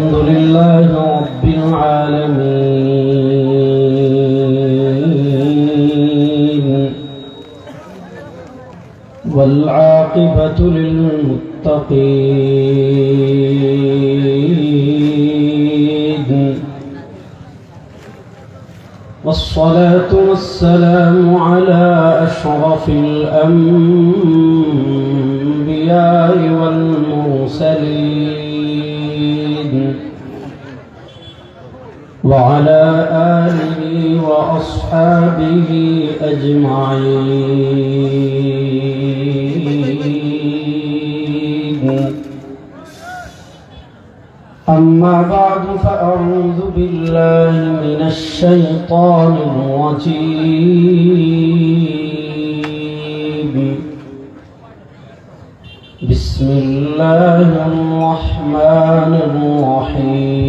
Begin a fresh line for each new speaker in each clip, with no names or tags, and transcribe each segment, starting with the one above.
الحمد لله رب العالمين والعاقبة للمتقين والصلاة والسلام على أشرف الأنبياء والمرسلين وعلى آله وأصحابه أجمعين. أما بعد فأعوذ بالله من الشيطان الرجيم. بسم الله الرحمن الرحيم.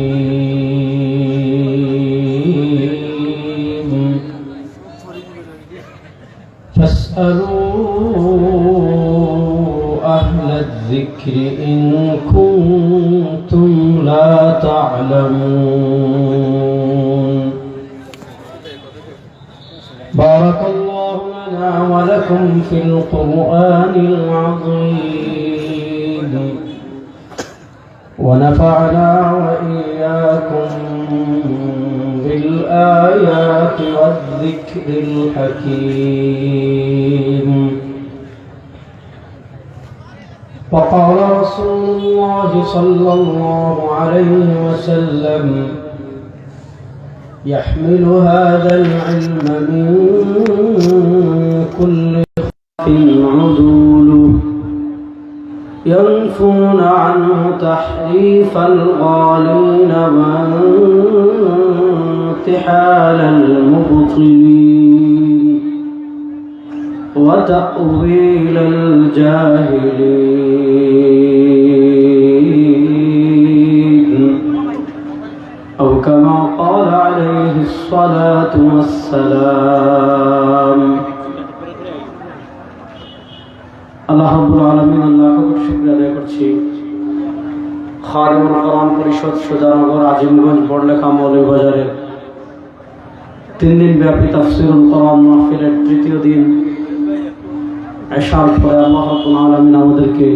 فاسألوا أهل الذكر إن كنتم لا تعلمون. بارك الله لنا ولكم في القرآن العظيم ونفعنا وإياكم بالآيات والذكر الحكيم. وقال رسول الله صلى الله عليه وسلم: يحمل هذا العلم من كل خلف عدول ينفون عنه تحريف الغالين وانتحال المبطلين وتأويل الجاهلين، أو كما قال عليه الصلاة والسلام. আল্লাহ রাব্বুল আলামিন আল্লাহকে শুকরিয়া আদায় করছি। খাদিমুল কোরআন পরিষদ সুজানগর আজিমগঞ্জ বড়লেখা মৌলভীবাজারের 3 দিন ব্যাপী তাফসীরুল কোরআন মাহফিলের তৃতীয় দিন এশার পরে আল্লাহ রাব্বুল আলামিন আমাদেরকে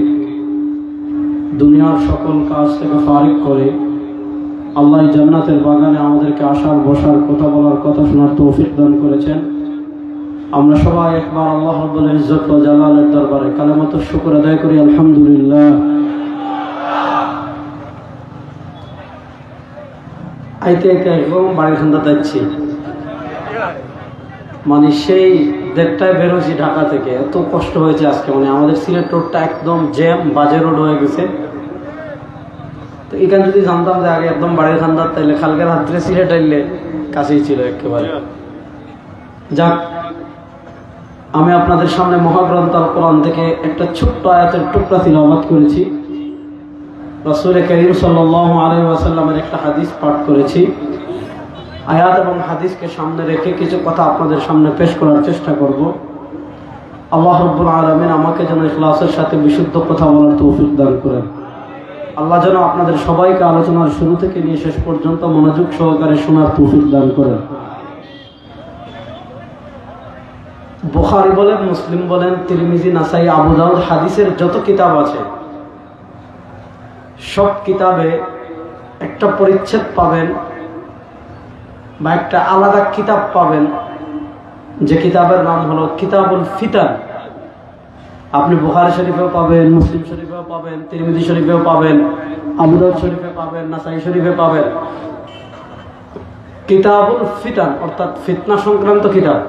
দুনিয়ার সকল কাজ থেকে ফারিগ করে আল্লাহ জান্নাতের বাগানে আমাদেরকে আসার বসার কথা বলার কথা শোনার তৌফিক দান করেছেন। আমরা সবাই একবার আল্লাহ রাব্বুল ইজ্জত ওয়া জালালের দরবারে কালেমাতুশ শুকর আদায় করি আলহামদুলিল্লাহ। আইতে আইতে একদম বাড়ির খান্দা যাচ্ছি, মানে সেই 1:30টায় বেরোছি ঢাকা থেকে। এত কষ্ট হয়েছে আজকে, মানে আমাদের সিলেট রোডটা একদম জ্যাম, বাজে রোড হয়ে গেছে। তো এখানে যদি জানতাম যে আগে একদম বাড়ির খান্দার, তাইলে কালকে রাত্রে সিলেট আইলে কাছেই ছিল একেবারে। যাক, আমি আপনাদের সামনে মহাগ্রন্থ আল কোরআন থেকে একটা ছোট্ট আয়াতের টুকরা তিলাওয়াত করেছি। রাসূল কারীম সাল্লাল্লাহু আলাইহি ওয়াসাল্লামের একটা হাদিস পাঠ করেছি। আয়াত এবং হাদিসকে সামনে রেখে কিছু কথা আপনাদের সামনে পেশ করার চেষ্টা করব। আল্লাহ রাব্বুল আলামিন আমাকে যেন ইখলাসের সাথে বিশুদ্ধ কথা বলার তৌফিক দান করেন। আল্লাহ যেন আপনাদের সবাইকে আলোচনার শুরু থেকে নিয়ে শেষ পর্যন্ত মনোযোগ সহকারে শোনার তৌফিক দান করেন। বুখারী বলেন, মুসলিম বলেন, তিরমিজি, নাসাই, আবু দাউদ হাদিসের যত কিতাব আছে সব কিতাবে একটা পরিচ্ছেদ পাবেন বা একটা আলাদা কিতাব পাবেন, যে কিতাবের নাম হলো কিতাবুল ফিতান। আপনি বুখারী শরীফেও পাবেন, মুসলিম শরীফেও পাবেন, তিরমিজি শরীফেও পাবেন, আবু দাউদ শরীফে পাবেন, নাসাই শরীফে পাবেন। কিতাবুল ফিতান অর্থাৎ ফিতনা সংক্রান্ত কিতাব।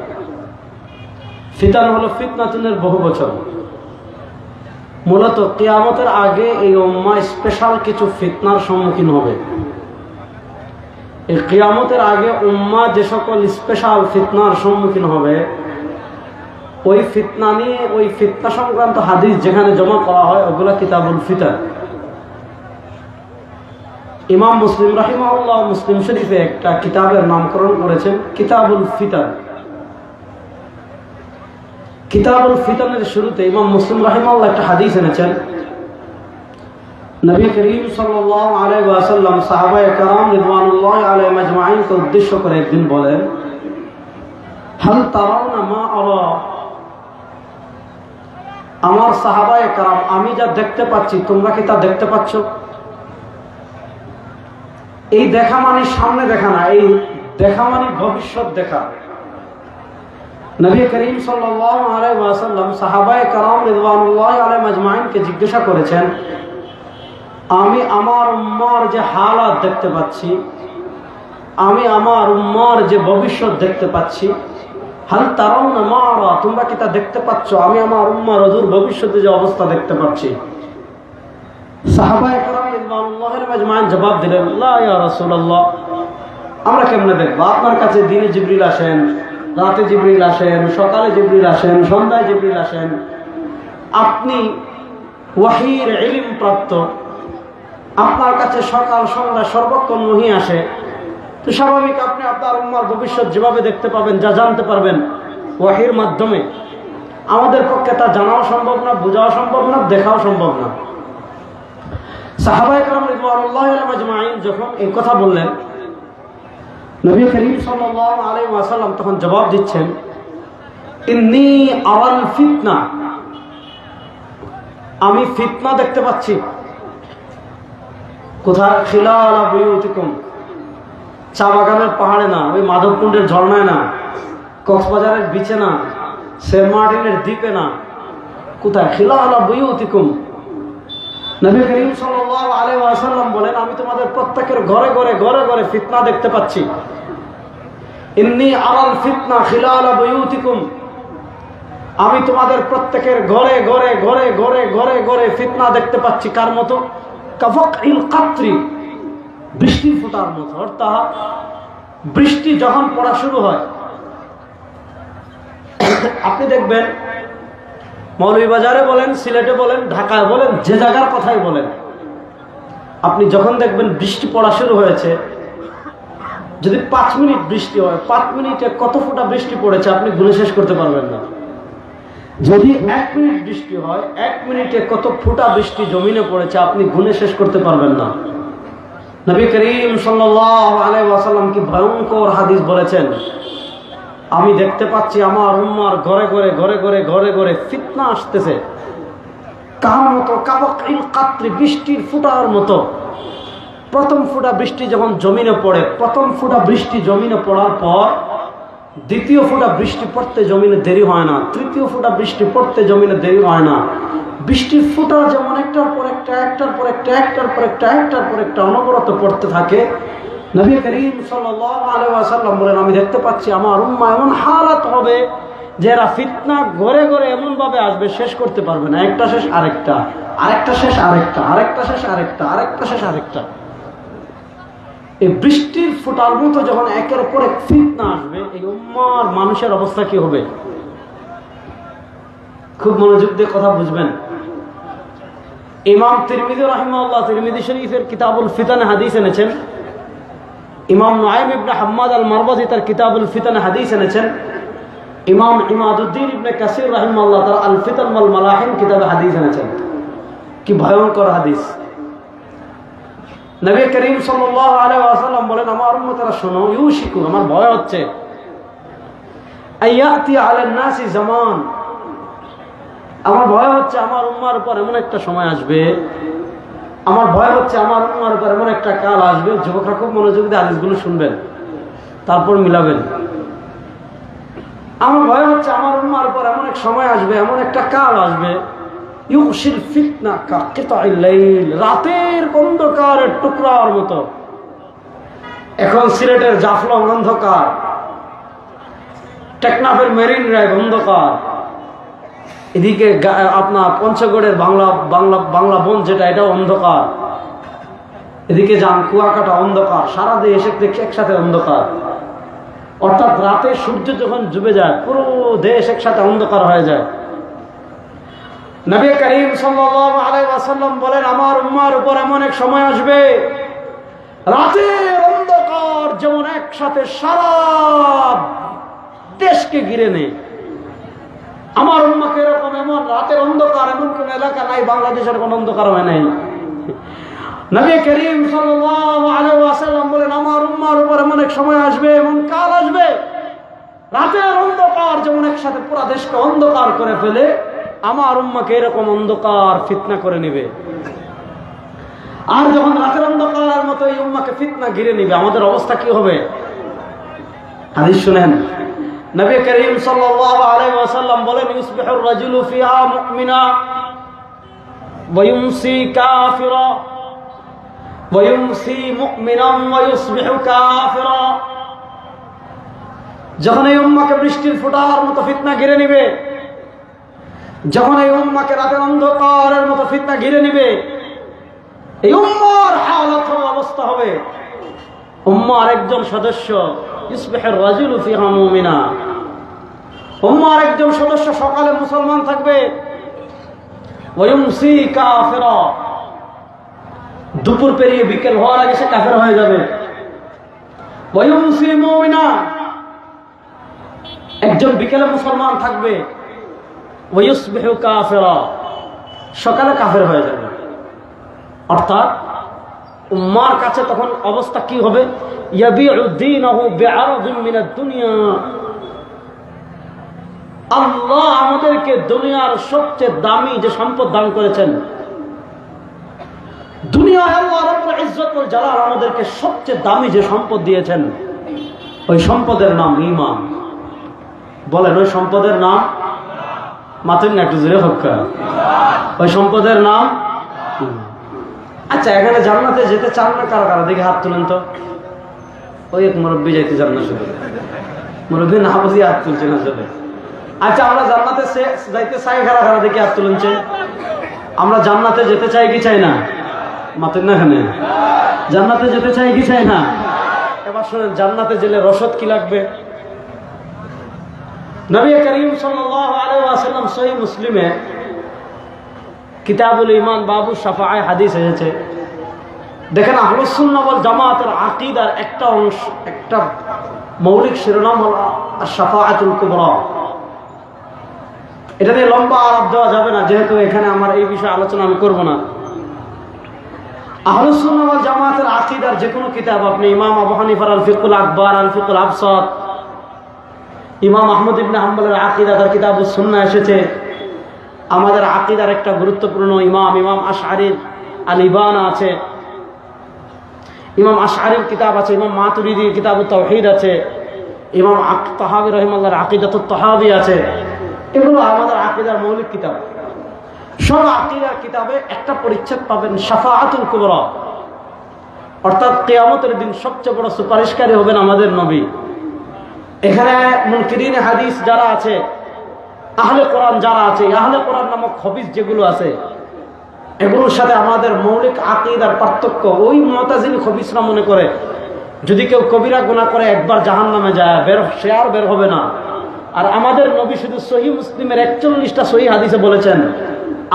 ফিতান হলো ফিতনাতুনের বহু বচন। মূলত কিয়ামতের আগে এই উম্মাহ স্পেশাল কিছু ফিতনার সম্মুখীন হবে। এই কিয়ামতের আগে উম্মাহ যে সকল স্পেশাল ফিতনার সম্মুখীন হবে, ওই ফিতনা নিয়ে, ওই ফিতনা সংক্রান্ত হাদিস যেখানে জমা করা হয় ওগুলা কিতাবুল ফিতান। ইমাম মুসলিম রাহিমাহুল্লাহ মুসলিম শরীফে একটা কিতাবের নামকরণ করেছেন কিতাবুল ফিতান। কিতাবুল ফিতানের শুরুতে ইমাম মুসলিম রাহিমাহুল্লাহ একটা হাদিস এনেছেন। নবী করিম সাল্লাল্লাহু আলাইহি ওয়াসাল্লাম সাহাবায়ে কেরাম রিদওয়ানুল্লাহি আলাইহিম আজমাইনকে উদ্দেশ্য করে একদিন বলেন, হাল তারাউনা মা আরা, আমার সাহাবায়ে কেরাম আমি যা দেখতে পাচ্ছি তোমরা কি তা দেখতে পাচ্ছ? এই দেখা মানে সামনে দেখা না, এই দেখা মানে ভবিষ্যৎ দেখা। নবী করিম সাল্লাল্লাহু আলাইহি ওয়াসাল্লাম সাহাবায়ে কেরাম রিদওয়ানুল্লাহি আলাইহিম আজমাইনকে জিজ্ঞাসা করেছেন, আমি আমার উম্মার যে হালাত দেখতে পাচ্ছি, আমি আমার উম্মার যে ভবিষ্যৎ দেখতে পাচ্ছি, হাল তারাউনা মা আরা, তোমরা কি তা দেখতে পাচ্ছ? আমি আমার উম্মার অদূর ভবিষ্যতে যে অবস্থা দেখতে পাচ্ছি। সাহাবায়ে কেরাম রিদওয়ানুল্লাহি আলাইহিম আজমাইন জবাব দিলেন, লা ইয়া রাসূলুল্লাহ, আমরা কেমনে দেখব? আপনার কাছে দিনে জিবরিল আসেন, রাতে জিবরিল আসেন, সকালে জিবরিল আসেন, সন্ধ্যায় জিবরিল আসেন, আপনি ওয়াহির ইলম প্রাপ্ত, আপনার কাছে সকাল সন্ধ্যা সর্বক্ষণ ওহী আসে, তো স্বাভাবিক আপনি আপনার উম্মার ভবিষ্যৎ যেভাবে দেখতে পাবেন, যা জানতে পারবেন ওয়াহির মাধ্যমে, আমাদের পক্ষে তা জানাও সম্ভব না, বোঝাও সম্ভব না, দেখাও সম্ভব না। সাহাবায়ে কেরাম রিদওয়ানুল্লাহি আলাইহিম আজমাইন যখন এই কথা বললেন, নবী করিম সাল্লাল্লাহু আলাইহি ওয়াসাল্লাম তখন জবাব দিচ্ছেন, ইন্নী আরাল ফিতনা, আমি ফিতনা দেখতে পাচ্ছি। কোথায়? খিলালা বুয়ুতিকুম, চা বাগানের পাহাড়ে না, ওই মাধবকুণ্ডের ঝর্ণায় না, কক্সবাজারের বিচে না, সেন্ট মার্টিনের দ্বীপে না, কোথায়? খিলালা বুয়ুতিকুম। নবী করিম সাল্লাল্লাহু আলাইহি ওয়াসাল্লাম বলেন, আমি তোমাদের প্রত্যেকের ঘরে ঘরে ঘরে ঘরে ফিতনা দেখতে পাচ্ছি। ইন্নী আরাল ফিতনা খিলালা বুয়ুতিকুম, আমি তোমাদের প্রত্যেকের ঘরে ঘরে ঘরে ঘরে ঘরে ঘরে ফিতনা দেখতে পাচ্ছি। কার মতো? কাফাকিল কাতরি, বৃষ্টি ফোঁটার মতো। অর্থাৎ বৃষ্টি যখন পড়া শুরু হয়, আপনি দেখবেন মৌলভীবাজারে বলেন, সিলেটে বলেন, ঢাকায় বলেন, যে জায়গার কথাই বলেন, আপনি যখন দেখবেন বৃষ্টি পড়া শুরু হয়েছে, যদি 5 মিনিট বৃষ্টি হয়, 5 মিনিটে কত ফোঁটা বৃষ্টি পড়েছে আপনি গুনে শেষ করতে পারবেন না। যদি 1 মিনিট বৃষ্টি হয়, 1 মিনিটে কত ফোঁটা বৃষ্টি জমিনে পড়েছে আপনি গুনে শেষ করতে পারবেন না। নবী করিম সাল্লাল্লাহু আলাইহি ওয়াসাল্লাম কি ভয়ঙ্কর হাদিস বলেছেন, আমি দেখতে পাচ্ছি আমার উম্মার ঘরে ঘরে ঘরে ঘরে ঘরে ঘরে ফিতনা আসতেছে। কার মতো? কাফাকিল কাতরি, বৃষ্টির ফোঁটার মতো। প্রথম ফোঁটা বৃষ্টি যখন জমিনে পড়ে, প্রথম ফোঁটা বৃষ্টি জমিনে পড়ার পর দ্বিতীয় ফোঁটা বৃষ্টি পড়তে জমিনে দেরি হয় না, তৃতীয় ফোঁটা বৃষ্টি পড়তে জমিনে দেরি হয় না। বৃষ্টির ফোঁটা যেমন একটার পর একটা, একটার পর একটা, একটার পর একটা, একটার পর একটা অনবরত পড়তে থাকে। নবী করিম সাল্লাল্লাহু আলাইহি ওয়াসাল্লাম বলেন, আমি দেখতে পাচ্ছি আমার উম্মাহ এমন হালাত হবে যে এরা ফিতনা ঘরে ঘরে এমন ভাবে আসবে, শেষ করতে পারবে না। একটা শেষ আরেকটা, আরেকটা শেষ আরেকটা, আরেকটা শেষ আরেকটা, আরেকটা শেষ আরেকটা। এই বৃষ্টির ফোঁটার মতো যখন একের পর এক ফিতনা আসবে, এই উম্মার মানুষের অবস্থা কি হবে? খুব মনোযোগ দিয়ে কথা বুঝবেন। ইমাম তিরমিজি রাহিমাহুল্লাহ তিরমিজি শরীফের কিতাবুল ফিতানে হাদিস এনেছেন। ইমাম নুআইম ইবনে হাম্মাদ আল মারওয়াজি তার কিতাবুল ফিতানে হাদিস এনেছেন। ইমাম ইমাদউদ্দিন ইবনে কাসির রাহিমাহুল্লাহ তার আল ফিতান ওয়াল মালাহিম কিতাবে হাদিস এনেছেন। কি ভয়ঙ্কর হাদিস! নবী করিম সাল্লাল্লাহু আলাইহি ওয়াসাল্লাম বলেন, আমার উম্মতেরা শোনো, ইউশিকু, আমার ভয় হচ্ছে, আয়াতি আলান নাসি জামান, আমার ভয় হচ্ছে আমার উম্মার উপর এমন একটা সময় আসবে, আমার ভয় হচ্ছে আমার উম্মার উপর এমন একটা কাল আসবে। যুবকরা খুব মনোযোগ দিয়ে হাদিসগুলো শুনবেন, তারপর মিলাবেন। আমার ভয় হচ্ছে আমার উম্মার উপর এমন এক সময় আসবে, এমন একটা কাল আসবে, ইউশিল ফিতনা কা কিতাইল লাইল, রাতের অন্ধকারের টুকরার মতো। এখন সিলেটের জাফলং অন্ধকার, টেকনাফের মেরিন ড্রাইভ অন্ধকার, এদিকে আপনার পঞ্চগড়ের বাংলা বন যেটা, এটাও অন্ধকার, এদিকে যান কুয়াকাটা অন্ধকার, সারা দেশ একসাথে অন্ধকার। অর্থাৎ রাতে সূর্য যখন ডুবে যায়, পুরো দেশ একসাথে অন্ধকার হয়ে যায়। নবী করিম সাল্লাল্লাহু আলাইহি ওয়াসাল্লাম বলেন, আমার উম্মার উপর এমন এক সময় আসবে, রাতের অন্ধকার যেমন একসাথে সারা দেশকে ঘিরে নেয়, আমার উম্মাকে এরকম এমন রাতের অন্ধকার এমন কোন এলাকা নাই বাংলাদেশের কোন অন্ধকার হয় নাই। নবী করিম সাল্লাল্লাহু আলাইহি ওয়াসাল্লাম বলেন, আমার উম্মার উপর এমন এক সময় আসবে, এমন কাল আসবে, রাতের অন্ধকার যেমন একসাথে পুরো দেশকে অন্ধকার করে ফেলে, আমার উম্মাকে এরকম অন্ধকার ফিতনা করে নেবে। আর যখন রাতের অন্ধকারের মতো এই উম্মাকে ফিতনা ঘিরে নিবে, আমাদের অবস্থা কি হবে? হাদিস শুনেন, নবী করিম সাল্লাল্লাহু আলাইহি ওয়াসাল্লাম বলেন, ইউসবিহুর রাজুলু ফিহা মুমিনা ওয়া ইউমসি কাফিরা ওয়া ইউমসি মুমিনান ওয়া ইউসবিহু কাফিরা। যখন এই উম্মাকে বৃষ্টির ফোঁটার মতো ফিতনা ঘিরে নিবে, যখন এই উম্মাকে রাতের অন্ধকারের মতো ফিতনা ঘিরে নিবে, এই উম্মার হালত অবস্থা হবে, উম্মার একজন সদস্য ইউসবিহুর রাজুলু ফিহা মুমিনা, উম্মার একজন সদস্য সকালে মুসলমান থাকবে, ওয়া ইউমসি কাফিরা, দুপুর পেরিয়ে বিকেল হওয়ার আগে সে কাফের হয়ে যাবে, ওয়া ইউমসি মুমিনা, একজন বিকেলে মুসলমান থাকবে, ওয়া ইউসবিহু কাফিরা, সকালে কাফের হয়ে যাবে। অর্থাৎ উম্মার কাছে তখন অবস্থা কি হবে? ইয়াবিউ দীনহু বিআরদিন মিনাদ দুনিয়া। আল্লাহ আমাদেরকে দুনিয়ার সবচেয়ে দামি যে সম্পদ দান করেছেন, দুনিয়ায় আল্লাহ রাব্বুল ইজ্জত ওয়াল জালাল আমাদেরকে সবচেয়ে দামি যে সম্পদ দিয়েছেন, ওই সম্পদের নাম ঈমান। বলেন, ওই সম্পদের নাম? মাতেন না, একটু জোরে হক্কা। ওই সম্পদের নাম। আচ্ছা, এখানে জান্নাতে যেতে চান না কারা কারা? দেখে হাত তুলেন তো। ওই এক মুরব্বী যাইতে চান না, শুধু মুরব্বী না বুঝি হাত তুলছে না চলে। আচ্ছা, আমরা জান্নাতে যাইতে চাই কারা কারা? দেখে হাত তুলেছে। আমরা জান্নাতে যেতে চাই কি চাই না? মাতেন না, এখানে জান্নাতে যেতে চাই কি চাই না? এবার শুনেন, জান্নাতে গেলে রসদ কি লাগবে? নবী করিম সাল্লাল্লাহু আলাইহি ওয়াসাল্লাম সহিহ মুসলিমে কিতাবুল ঈমান বাবু শাফাআহ হাদিস এসেছে। দেখেন, আহলুস সুন্নাহ ওয়াল জামাতের আকীদার একটা অংশ, একটা মৌলিক শিরোনাম হলো আশ-শাফাআতুল কুবরা। এটা নিয়ে লম্বা আলাপ দেওয়া যাবে না, যেহেতু এখানে আমার এই বিষয়ে আলোচনা আমি করব না। আহলুস সুন্নাহ ওয়াল জামাতের আকীদার যে কোনো কিতাব, আপনি ইমাম আবু হানিফার আল ফিকহুল আকবার, আল ফিকহুল আবসাত, ইমাম আহমদ ইবনে হাম্বলের আকীদা, তার কিতাবুস সুন্নাহ এসেছে। আমাদের আকীদার একটা গুরুত্বপূর্ণ ইমাম আশআরীর আল ইবানা আছে, ইমাম আশআরীর কিতাব আছে, ইমাম মাতুরিদির কিতাবুত তাওহীদ আছে, ইমাম তাহাবী রাহিমাহুল্লাহর আকীদাতুত তাহাবী আছে। এগুলো আমাদের আকীদার মৌলিক কিতাব। সব আকীদার কিতাবে একটা পরিচ্ছেদ পাবেন শাফাআতুল কুবরা, অর্থাৎ কিয়ামতের দিন সবচেয়ে বড় সুপারিশকারী হবেন আমাদের নবী। এখানে মুনকিরিনে হাদিস যারা আছে, আহলে কোরআন যারা আছে, আহলে কোরআন নামক হাদিস যেগুলো আছে, এগুলোর সাথে আমাদের মৌলিক আকীদার পার্থক্য। ওই মুতাজিলি হাদিসরা মনে করে যদি কেউ কবিরা গুনাহ করে একবার জাহান্নামে যায়, সে আর বের হবে না। আর আমাদের নবী শুধু সহিহ মুসলিমের 41টা সহিহ হাদিসে বলেছেন,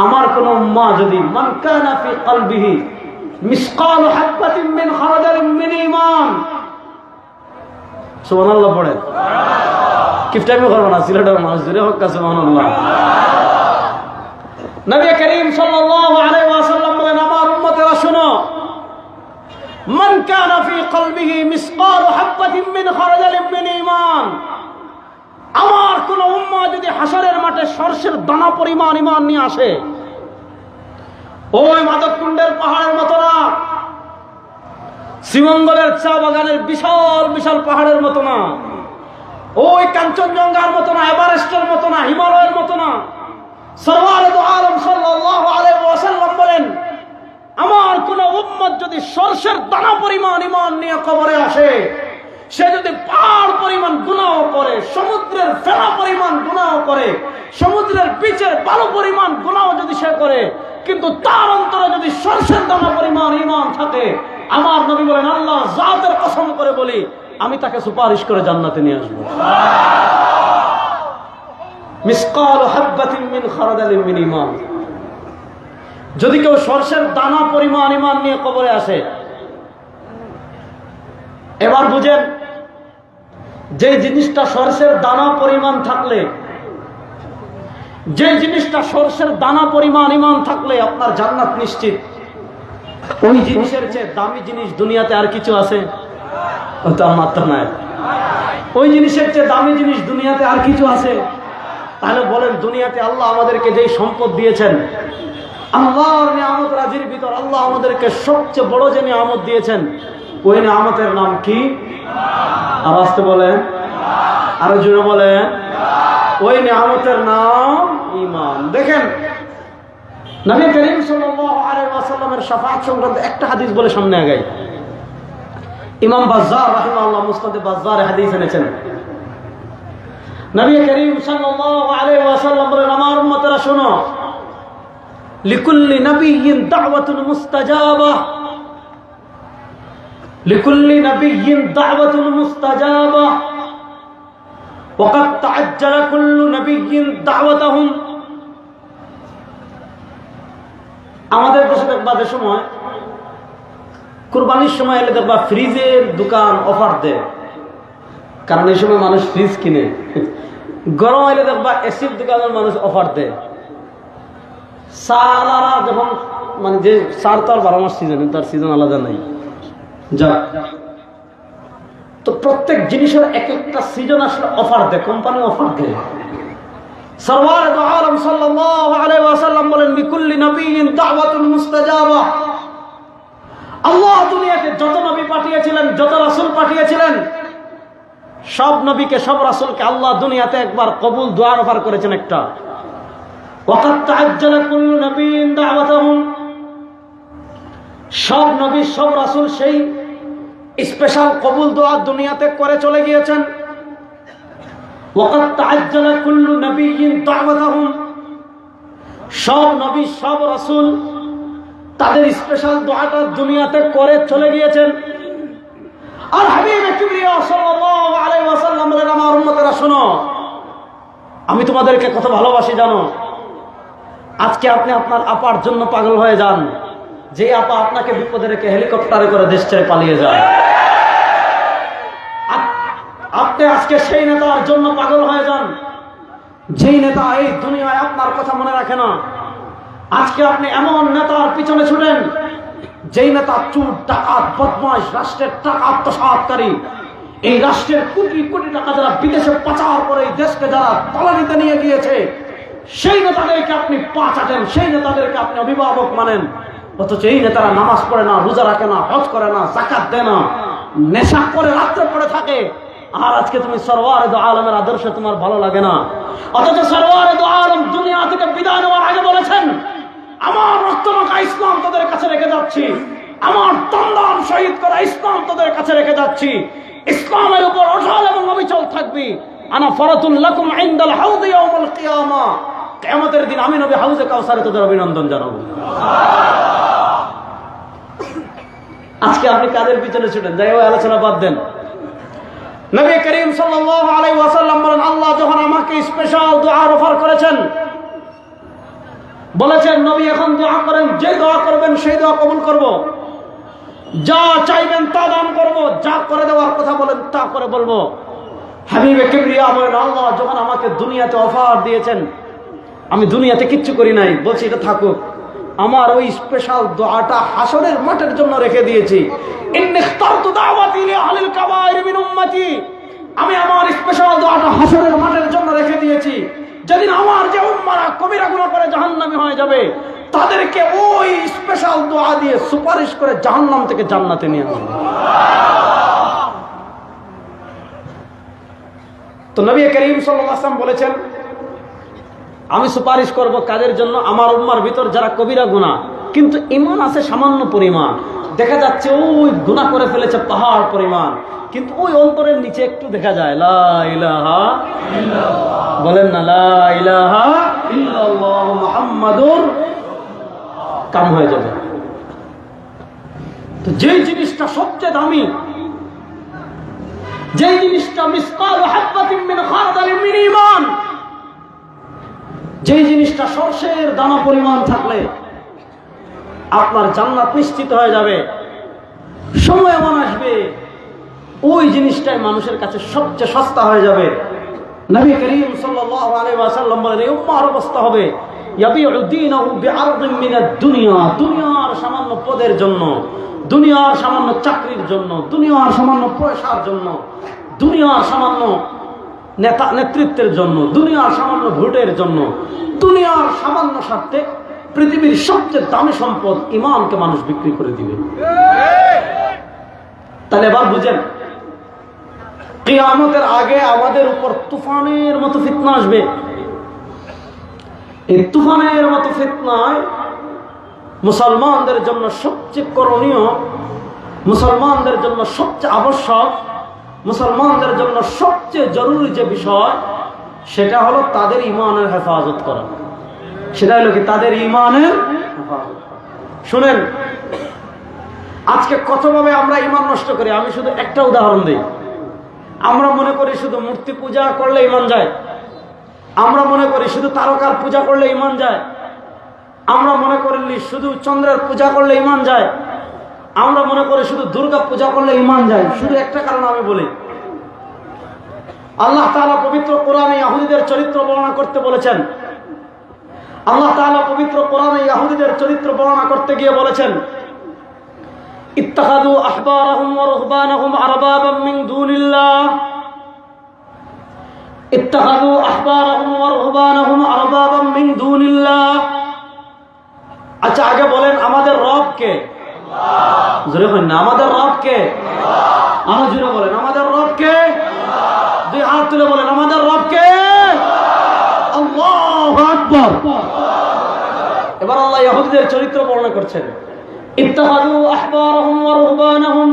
আমার কোন উম্মাহ যদি মান কানা ফি কলবিহি মিসকাল হাববাতিন মিন খারদালিন মিন ঈমান, সুবহানাল্লাহ পড়েন, কিফটামি করব না, সিলেটের মানুষ জুড়ে হোক, সুবহানাল্লাহ। নবী করিম সাল্লাল্লাহু আলাইহি ওয়াসাল্লাম বলেন, আমার উম্মতেরা শুনো, মান কানা ফি কলবিহি মিসকাল হাববাতিন মিন খারদালিন মিন ঈমান, আমার কোন উম্মাহ যদি হাসরের মাঠে সরষের দানা পরিমাণ ঈমান নিয়ে আসে, ওই মাদককুণ্ডের পাহাড়ের মতো না, শ্রীমঙ্গলের চা বাগানের বিশাল বিশাল পাহাড়ের মতো না, ওই কাঞ্চনজঙ্ঘার মতো না, এভারেস্টের মতো না, হিমালয়ের মতো না। সরওয়ারে দু আলম সাল্লাল্লাহু আলাইহি ওয়াসাল্লাম বলেন, আমার কোন উম্মত যদি সরষের দানা পরিমাণ ঈমান নিয়ে কবরে আসে, সে যদি পাহাড় পরিমাণ গুনাহ করে, সমুদ্রের ফেনা পরিমাণ গুনাহ করে, সমুদ্রের পিচের বালু পরিমাণ গুনাহ যদি সে করে, কিন্তু তার অন্তরে যদি সরষের দানা পরিমাণ ঈমান থাকে, আমার নবী বলেন, আল্লাহ জাতের কসম করে বলি, আমি তাকে সুপারিশ করে জান্নাতে নিয়ে আসবো। মিসকাল হাববাতিন মিন খারদালিন মিন ঈমান। যদি কেউ সরষের দানা পরিমাণ ঈমান নিয়ে কবরে আসে, এবার বুঝেন, যে জিনিসটা সরষের দানা পরিমাণ থাকলে, যে জিনিসটা সরষের দানা পরিমাণ ঈমান থাকলে আপনার জান্নাত নিশ্চিত, ওই জিনিসের চেয়ে দামি জিনিস দুনিয়াতে আর কিছু আছে? ওটা মাত্র নাই। ওই জিনিসের চেয়ে দামি জিনিস দুনিয়াতে আর কিছু আছে? তাহলে বলেন, দুনিয়াতে আল্লাহ আমাদেরকে যেই সম্পদ দিয়েছেন, আল্লাহর নিয়ামত রাজির ভিতর আল্লাহ আমাদেরকে সবচেয়ে বড় যে নিয়ামত দিয়েছেন, ওই নিয়ামতের নাম কি? আর আসতে বলেন, আরো জোরে বলেন, ওই নিয়ামতের নাম ঈমান। দেখেন, নবী করিম সাল্লাল্লাহু আলাইহি ওয়াসাল্লামের শাফাআত সংক্রান্ত একটা হাদিস বলে সামনে আগাই। ইমাম বাজ্জার রাহিমাহুল্লাহ মুসনাদে বাজ্জারে হাদিস এনেছেন। নবী করিম সাল্লাল্লাহু আলাইহি ওয়াসাল্লাম বলেন, আমার উম্মতেরা শোনো, লিকুল্লি নাবিয়্যিন দাওয়াতুন মুস্তাজাবা, লিকুল্লি নাবিয়্যিন দাওয়াতুন মুস্তাজাবা ওয়াকাদ তাআজ্জালা কুল্লু নাবিয়্যিন দাওয়াতাহুম। আমাদের দেশে দেখবা যে সময় কুরবানির সময় এলে দেখবা ফ্রিজের দোকান অফার দেয়, কারণ এই সময় মানুষ ফ্রিজ কিনে। গরম এলে দেখবা এসির দোকানের মানুষ অফার দেয়। সারারা যখন মানে যে সার তো আর 12 মাস সিজন, তার সিজন আলাদা নাই। যা তো প্রত্যেক জিনিসের এক একটা সিজন আসলে অফার দেয়, কোম্পানি অফার দেয়। সরওয়ার দু আলম সাল্লাল্লাহু আলাইহি ওয়াসাল্লাম বলেন, লিকুল্লি নাবিয়্যিন দাওয়াতুন মুস্তাজাবা। আল্লাহ দুনিয়াতে যত নবী পাঠিয়েছিলেন, যত রাসূল পাঠিয়েছিলেন, সব নবীকে, সব রাসূলকে আল্লাহ দুনিয়াতে একবার কবুল দোয়ার অফার করেছেন একটা। ওয়াকাদ তাআজ্জালা কুল্লু নাবিয়্যিন দাওয়াতাহুম। সব নবী, সব রাসূল সেই স্পেশাল কবুল দোয়া দুনিয়াতে করে চলে গিয়েছেন। ওয়াকাদ তাআজ্জালা কুল্লু নাবিয়্যিন দাওয়াতাহুম। সব নবী, সব রাসূল তাদের স্পেশাল দোয়াটা দুনিয়াতে করে চলে গিয়েছেন। আর হাবিব কিবরিয়া সাল্লাল্লাহু আলাইহি ওয়াসাল্লাম বলেন, আমার উম্মতেরা শোনো, আমি তোমাদেরকে কত ভালোবাসি জানো। আজকে আপনি আপনার আপার জন্য পাগল হয়ে যান, যে আপা আপনাকে বিপদে রেখে হেলিকপ্টারে করে দেশ ছেড়ে পালিয়ে যায়। আপনি আজকে সেই নেতার জন্য পাগল হয়ে যান, যেই নেতা এই দুনিয়ায় আপনার কথা মনে রাখে না। আজকে আপনি এমন নেতার পিছনে ছুটেন, যেই নেতা চোর, ডাকাত, বদমাশ, রাষ্ট্রের টাকা আত্মসাৎকারী, এই রাষ্ট্রের কোটি কোটি টাকা যারা বিদেশে পাচার করে এই দেশকে যারা তলানিতে নিয়ে গিয়েছে, সেই নেতাদেরকে আপনি পা চাটেন, সেই নেতাদেরকে আপনি অভিভাবক মানেন। অথচ এই নেতারা নামাজ পড়ে না, রোজা রাখে না, হজ করে না, যাকাত দেয় না, নেশা করে রাত্রে পড়ে থাকে। আর আজকে তুমি সরওয়ারে দু আলমের আদর্শ তোমার ভালো লাগে না। অথচ সরওয়ারে দু আলম দুনিয়া থেকে বিদায় নেওয়ার আগে বলেছেন, আমার রক্তমাখা ইসলাম তোদের কাছে রেখে যাচ্ছি, আমার তন্দান শহীদ করা ইসলাম তোদের কাছে রেখে যাচ্ছি। ইসলামের উপর অটল এবং অবিচল থাকবি। আনা ফরাতুল লাকুম ইনদাল হাউদি ইয়াউমুল কিয়ামা। কিয়ামতের দিন আমি নবী হাউজে কাউসারে তোদের অভিনন্দন জানাবো। আজকে আপনি কাদের পিছনে ছুটেন? যাই হোক, আলোচনা বাদ দেন। নবী করিম সাল্লাল্লাহু আলাইহি ওয়াসাল্লাম বলেন, আল্লাহ যখন আমাকে স্পেশাল দোয়ার অফার করেছেন, বলেছেন নবী এখন দোয়া করেন, যে দোয়া করবেন সেই দোয়া কবুল করব, যা চাইবেন তা দান করব, যা করে দেওয়ার কথা বলেন তা করে বলবো। হাবিবে কিবরিয়া বলেন, আল্লাহ যখন আমাকে দুনিয়াতে অফার দিয়েছেন, আমি দুনিয়াতে কিচ্ছু করি নাই, বলছি এটা থাকুক, আমার ওই স্পেশাল দোয়াটা হাসরের মাঠের জন্য রেখে দিয়েছি। ইন্নী ইখতারতু দাওয়াতি লিআহলিল কাবাইর মিন উম্মতি। আমি আমার স্পেশাল দোয়াটা হাসরের মাঠের জন্য রেখে দিয়েছি। যেদিন আমার যে উম্মারা কবিরা গুনাহ করে জাহান্নামী হয়ে যাবে, তাদেরকে ওই স্পেশাল দোয়া দিয়ে সুপারিশ করে জাহান্নাম থেকে জান্নাতে নিয়ে আসবে। তো নবী করিম সাল্লাল্লাহু আলাইহি ওয়াসাল্লাম বলেছেন, আমি সুপারিশ করব কাদের জন্য? আমার উম্মার ভিতর যারা কবিরা গুনাহ কিন্তু ঈমান আছে সামান্য পরিমাণ, দেখা যাচ্ছে ওই গুনাহ করে ফেলেছে পাহাড় পরিমাণ, কিন্তু ওই অন্তরের নিচে একটু দেখা যায় লা ইলাহা ইল্লাল্লাহ। বলেন না লা ইলাহা ইল্লাল্লাহ মুহাম্মাদুর, কাম হয়ে যাবে। তো যেই জিনিসটা সবচেয়ে দামি, যেই জিনিসটা মিসকাল হাব্বাতিন মিন খারদালিন মিন ঈমান, যেই জিনিসটা সরষের দানা পরিমাণ থাকলে আপনার জান্নাত নিশ্চিত হয়ে যাবে, সময় এমন আসবে ওই জিনিসটাই মানুষের কাছে সবচেয়ে সস্তা হয়ে যাবে। নবী করিম সাল্লাল্লাহু আলাইহি ওয়াসাল্লাম বলেন, এই উম্মার অবস্থা হবে ইয়াবিউ দীনাহু বিআরদিন মিনাদ দুনিয়া, দুনিয়ার সামান্য পদের জন্য, দুনিয়ার সামান্য চাকরির জন্য, দুনিয়ার সামান্য পয়সার জন্য, দুনিয়ার সামান্য নেতৃত্বের জন্য, দুনিয়ার সামান্য ভোটের জন্য, দুনিয়ার সামান্য স্বার্থে পৃথিবীর সবচেয়ে দামি সম্পদ ঈমানকে মানুষ বিক্রি করে দিবে। তাহলে এবার বুঝেন, কিয়ামতের আগে আমাদের উপর তুফানের মতো ফিতনা আসবে। এই তুফানের মতো ফিতনায় মুসলমানদের জন্য সবচেয়ে করণীয়, মুসলমানদের জন্য সবচেয়ে আবশ্যক, মুসলমানদের জন্য সবচেয়ে জরুরি যে বিষয়, সেটা হলো তাদের ঈমানের হেফাজত করা। সেটা হলো কি? তাদের ঈমানের হেফাজত। শুনেন, আজকে কতভাবে আমরা ঈমান নষ্ট করি। আমি শুধু একটা উদাহরণ দিই। আমরা মনে করি শুধু মূর্তি পূজা করলে ঈমান যায়, আমরা মনে করি শুধু তারকার পূজা করলে ঈমান যায়, আমরা মনে করি শুধু চন্দ্রের পূজা করলে ঈমান যায়, আমরা মনে করি শুধু দুর্গা পূজা করলে ঈমান যায়। শুধু একটা কারণ আমি বলি, আল্লাহ তাআলা পবিত্র কোরআনে ইহুদিদের চরিত্র বর্ণনা করতে বলেছেন। আল্লাহ তাআলা পবিত্র কোরআনে ইহুদিদের চরিত্র বর্ণনা করতে গিয়ে বলেছেন, ইত্তাখাযু আহবারাহুম ওয়া রুহবানাহুম আরবাবাম মিন দুনিল্লাহ, ইত্তাখাযু আহবারাহুম ওয়া রুহবানাহুম আরবাবাম মিন দুনিল্লাহ। আচ্ছা, আগে বলেন আমাদের রব কে? আল্লাহ। জোরে বলেন না, আমাদের রব কে? আল্লাহ। আরো জোরে বলেন, আমাদের রব কে? আল্লাহ। দুই হাত তুলে বলেন, আমাদের রব কে? আল্লাহ। আল্লাহু আকবার। এবার আল্লাহ ইহুদিদের চরিত্র বর্ণনা করছেন, ইত্তাখাযু আহবারাহুম ওয়া রুহবানাহুম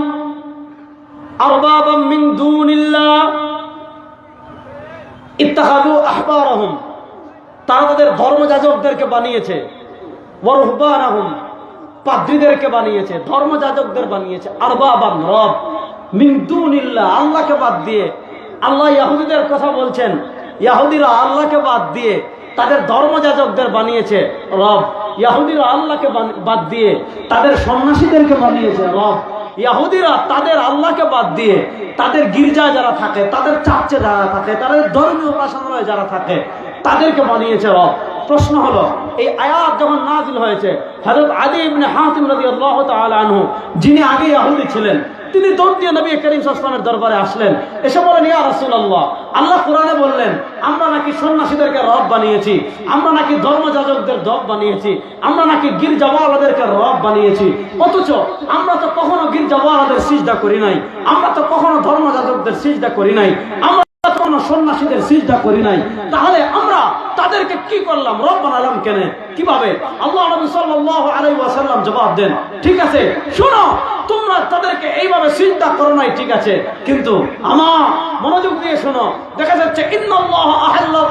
আরবাবাম মিন দুনিল্লাহ। ইত্তাখাযু আহবারাহুম, তারা তাদের ধর্মযাজকদেরকে বানিয়েছে, ওয়া রুহবানাহুম, পাদ্রীদেরকে বানিয়েছে, ধর্মযাজকদের বানিয়েছে, আরবাবাম, রব, মিন দুনিল্লাহ, আল্লাহকে বাদ দিয়ে। আল্লাহ ইহুদিদের কথা বলছেন, ইহুদিরা আল্লাহকে বাদ দিয়ে তাদের ধর্মযাজকদের বানিয়েছে রব। ইহুদিরা আল্লাহকে বাদ দিয়ে তাদের সন্ন্যাসীদেরকে বানিয়েছে রব। ইহুদিরা তাদের আল্লাহকে বাদ দিয়ে তাদের গির্জা যারা থাকে, তাদের চার্চে যারা থাকে, তাদের ধর্মীয় উপাসনালয়ে যারা থাকে, তাদেরকে বানিয়েছে রব। প্রশ্ন হলো, এই আয়াত যখন নাজিল হয়েছে, হযরত আদী ইবনে হাতিম রাদিয়াল্লাহু তাআলা আনহু, যিনি আগে ইহুদি ছিলেন, তিনি দৌড় দিয়ে নবী করিম সাল্লাল্লাহু আলাইহি ওয়াসাল্লামের দরবারে আসলেন। এসে বলেন, ইয়া রাসূলুল্লাহ, আল্লাহ কোরআনে বললেন আমরা নাকি সন্ন্যাসীদেরকে রব বানিয়েছি, আমরা নাকি ধর্মযাজকদের রব বানিয়েছি, আমরা নাকি গির্জাওয়ালাদেরকে রব বানিয়েছি, অথচ আমরা তো কখনো গির্জাওয়ালাদের সিজদা করি নাই, আমরা তো কখনো ধর্মযাজকদের সিজদা করি নাই, আমরা কখনো সন্ন্যাসীদের সিজদা করি নাই, তাহলে আমরা তাদেরকে কি করলাম, রব বানালাম কেন, কিভাবে? আল্লাহ নবী সাল্লাল্লাহু আলাইহি ওয়াসাল্লাম জবাব দেন, ঠিক আছে শোনো, তোমরা তাদেরকে এইভাবে সিজদা করো নাই, ঠিক আছে, কিন্তু আমার মনোযোগ দিয়ে শোনো, দেখা যাচ্ছে ইন্নাল্লাহা আহাল্লা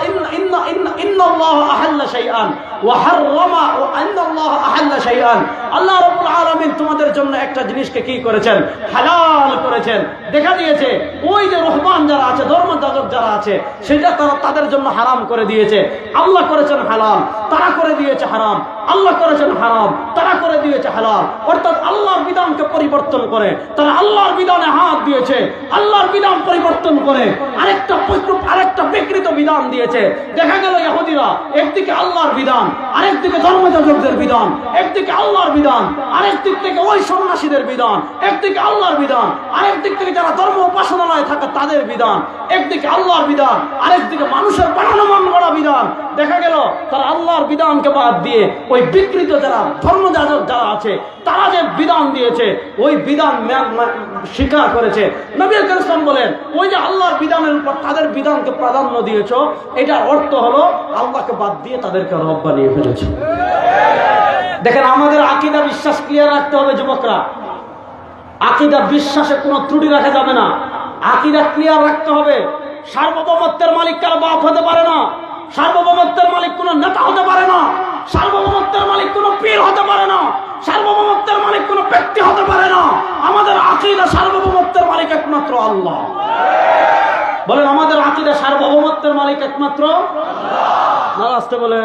ইন্নাল্লাহা আহাল্লা শাইআন ওয়া হাররামা ওয়া ইন্নাল্লাহা আহাল্লা শাইআন। আল্লাহ রাব্বুল আলামিন তোমাদের জন্য একটা জিনিসকে কি করেছেন, হালাল করেছেন। দেখা দিয়েছে ওই যে রহমান যারা আছে, ধর্মযাজক যারা আছে, সেটা তারা তাদের জন্য হারাম করে দিয়েছে। আল্লাহ করেছেন হালাল, তারা করে দিয়েছে হারাম। আল্লাহ করেছেন হারাম, তারা করে দিয়েছে হালাল। অর্থাৎ আল্লাহর বিধানকে পরিবর্তন করে তারা আল্লাহর বিধানে হাত দিয়েছে, আল্লাহর বিধান পরিবর্তন করে আরেকটা বিকৃত বিধান দিয়েছে। দেখা গেল ইহুদিরা একদিকে আল্লাহর বিধান, আরেকদিকে ধর্মযাজকদের বিধান, একদিকে আল্লাহর বিধান, আরেক দিক থেকে ওই সন্ন্যাসীদের বিধান, একদিকে আল্লাহর বিধান, আরেক দিক থেকে যারা ধর্ম উপাসনালয়ে থাকে তাদের বিধান, একদিকে আল্লাহর বিধান, আরেকদিকে মানুষের বানানো মান গড়া বিধান। দেখা গেল তারা আল্লাহর বিধানকে বাদ দিয়ে ওই বিকৃত যারা ধর্মযাজক যারা আছে তারা যে বিধান দিয়েছে ওই বিধান স্বীকার করেছে। নবী করিম সাল্লাল্লাহু আলাইহি ওয়াসাল্লাম বলেন, ওই যে আল্লাহর বিধানের উপর তাদের বিধানকে প্রাধান্য দিয়েছো, এটার অর্থ হলো আল্লাহকে বাদ দিয়ে তাদেরকে রব বানিয়ে ফেলেছে। দেখেন, আমাদের আকীদা বিশ্বাস ক্লিয়ার রাখতে হবে যুবকরা। আকীদা বিশ্বাসে কোনো ত্রুটি রাখা যাবে না। আকীদা ক্লিয়ার রাখতে হবে। সার্বভৌমত্বের মালিক কারো বাপ হতে পারে না, সার্বভৌমত্বের মালিক কোনো নেতা হতে পারে না, সার্বভৌমত্বের মালিক কোনো পীর হতে পারে না, সার্বভৌমত্বের মালিক কোনো ব্যক্তি হতে পারে না। আমাদের আকীদা সার্বভৌমত্বের মালিক একমাত্র আল্লাহ। বলেন, আমাদের আকীদা সার্বভৌমত্বের মালিক একমাত্র আল্লাহ। না আসতে বলে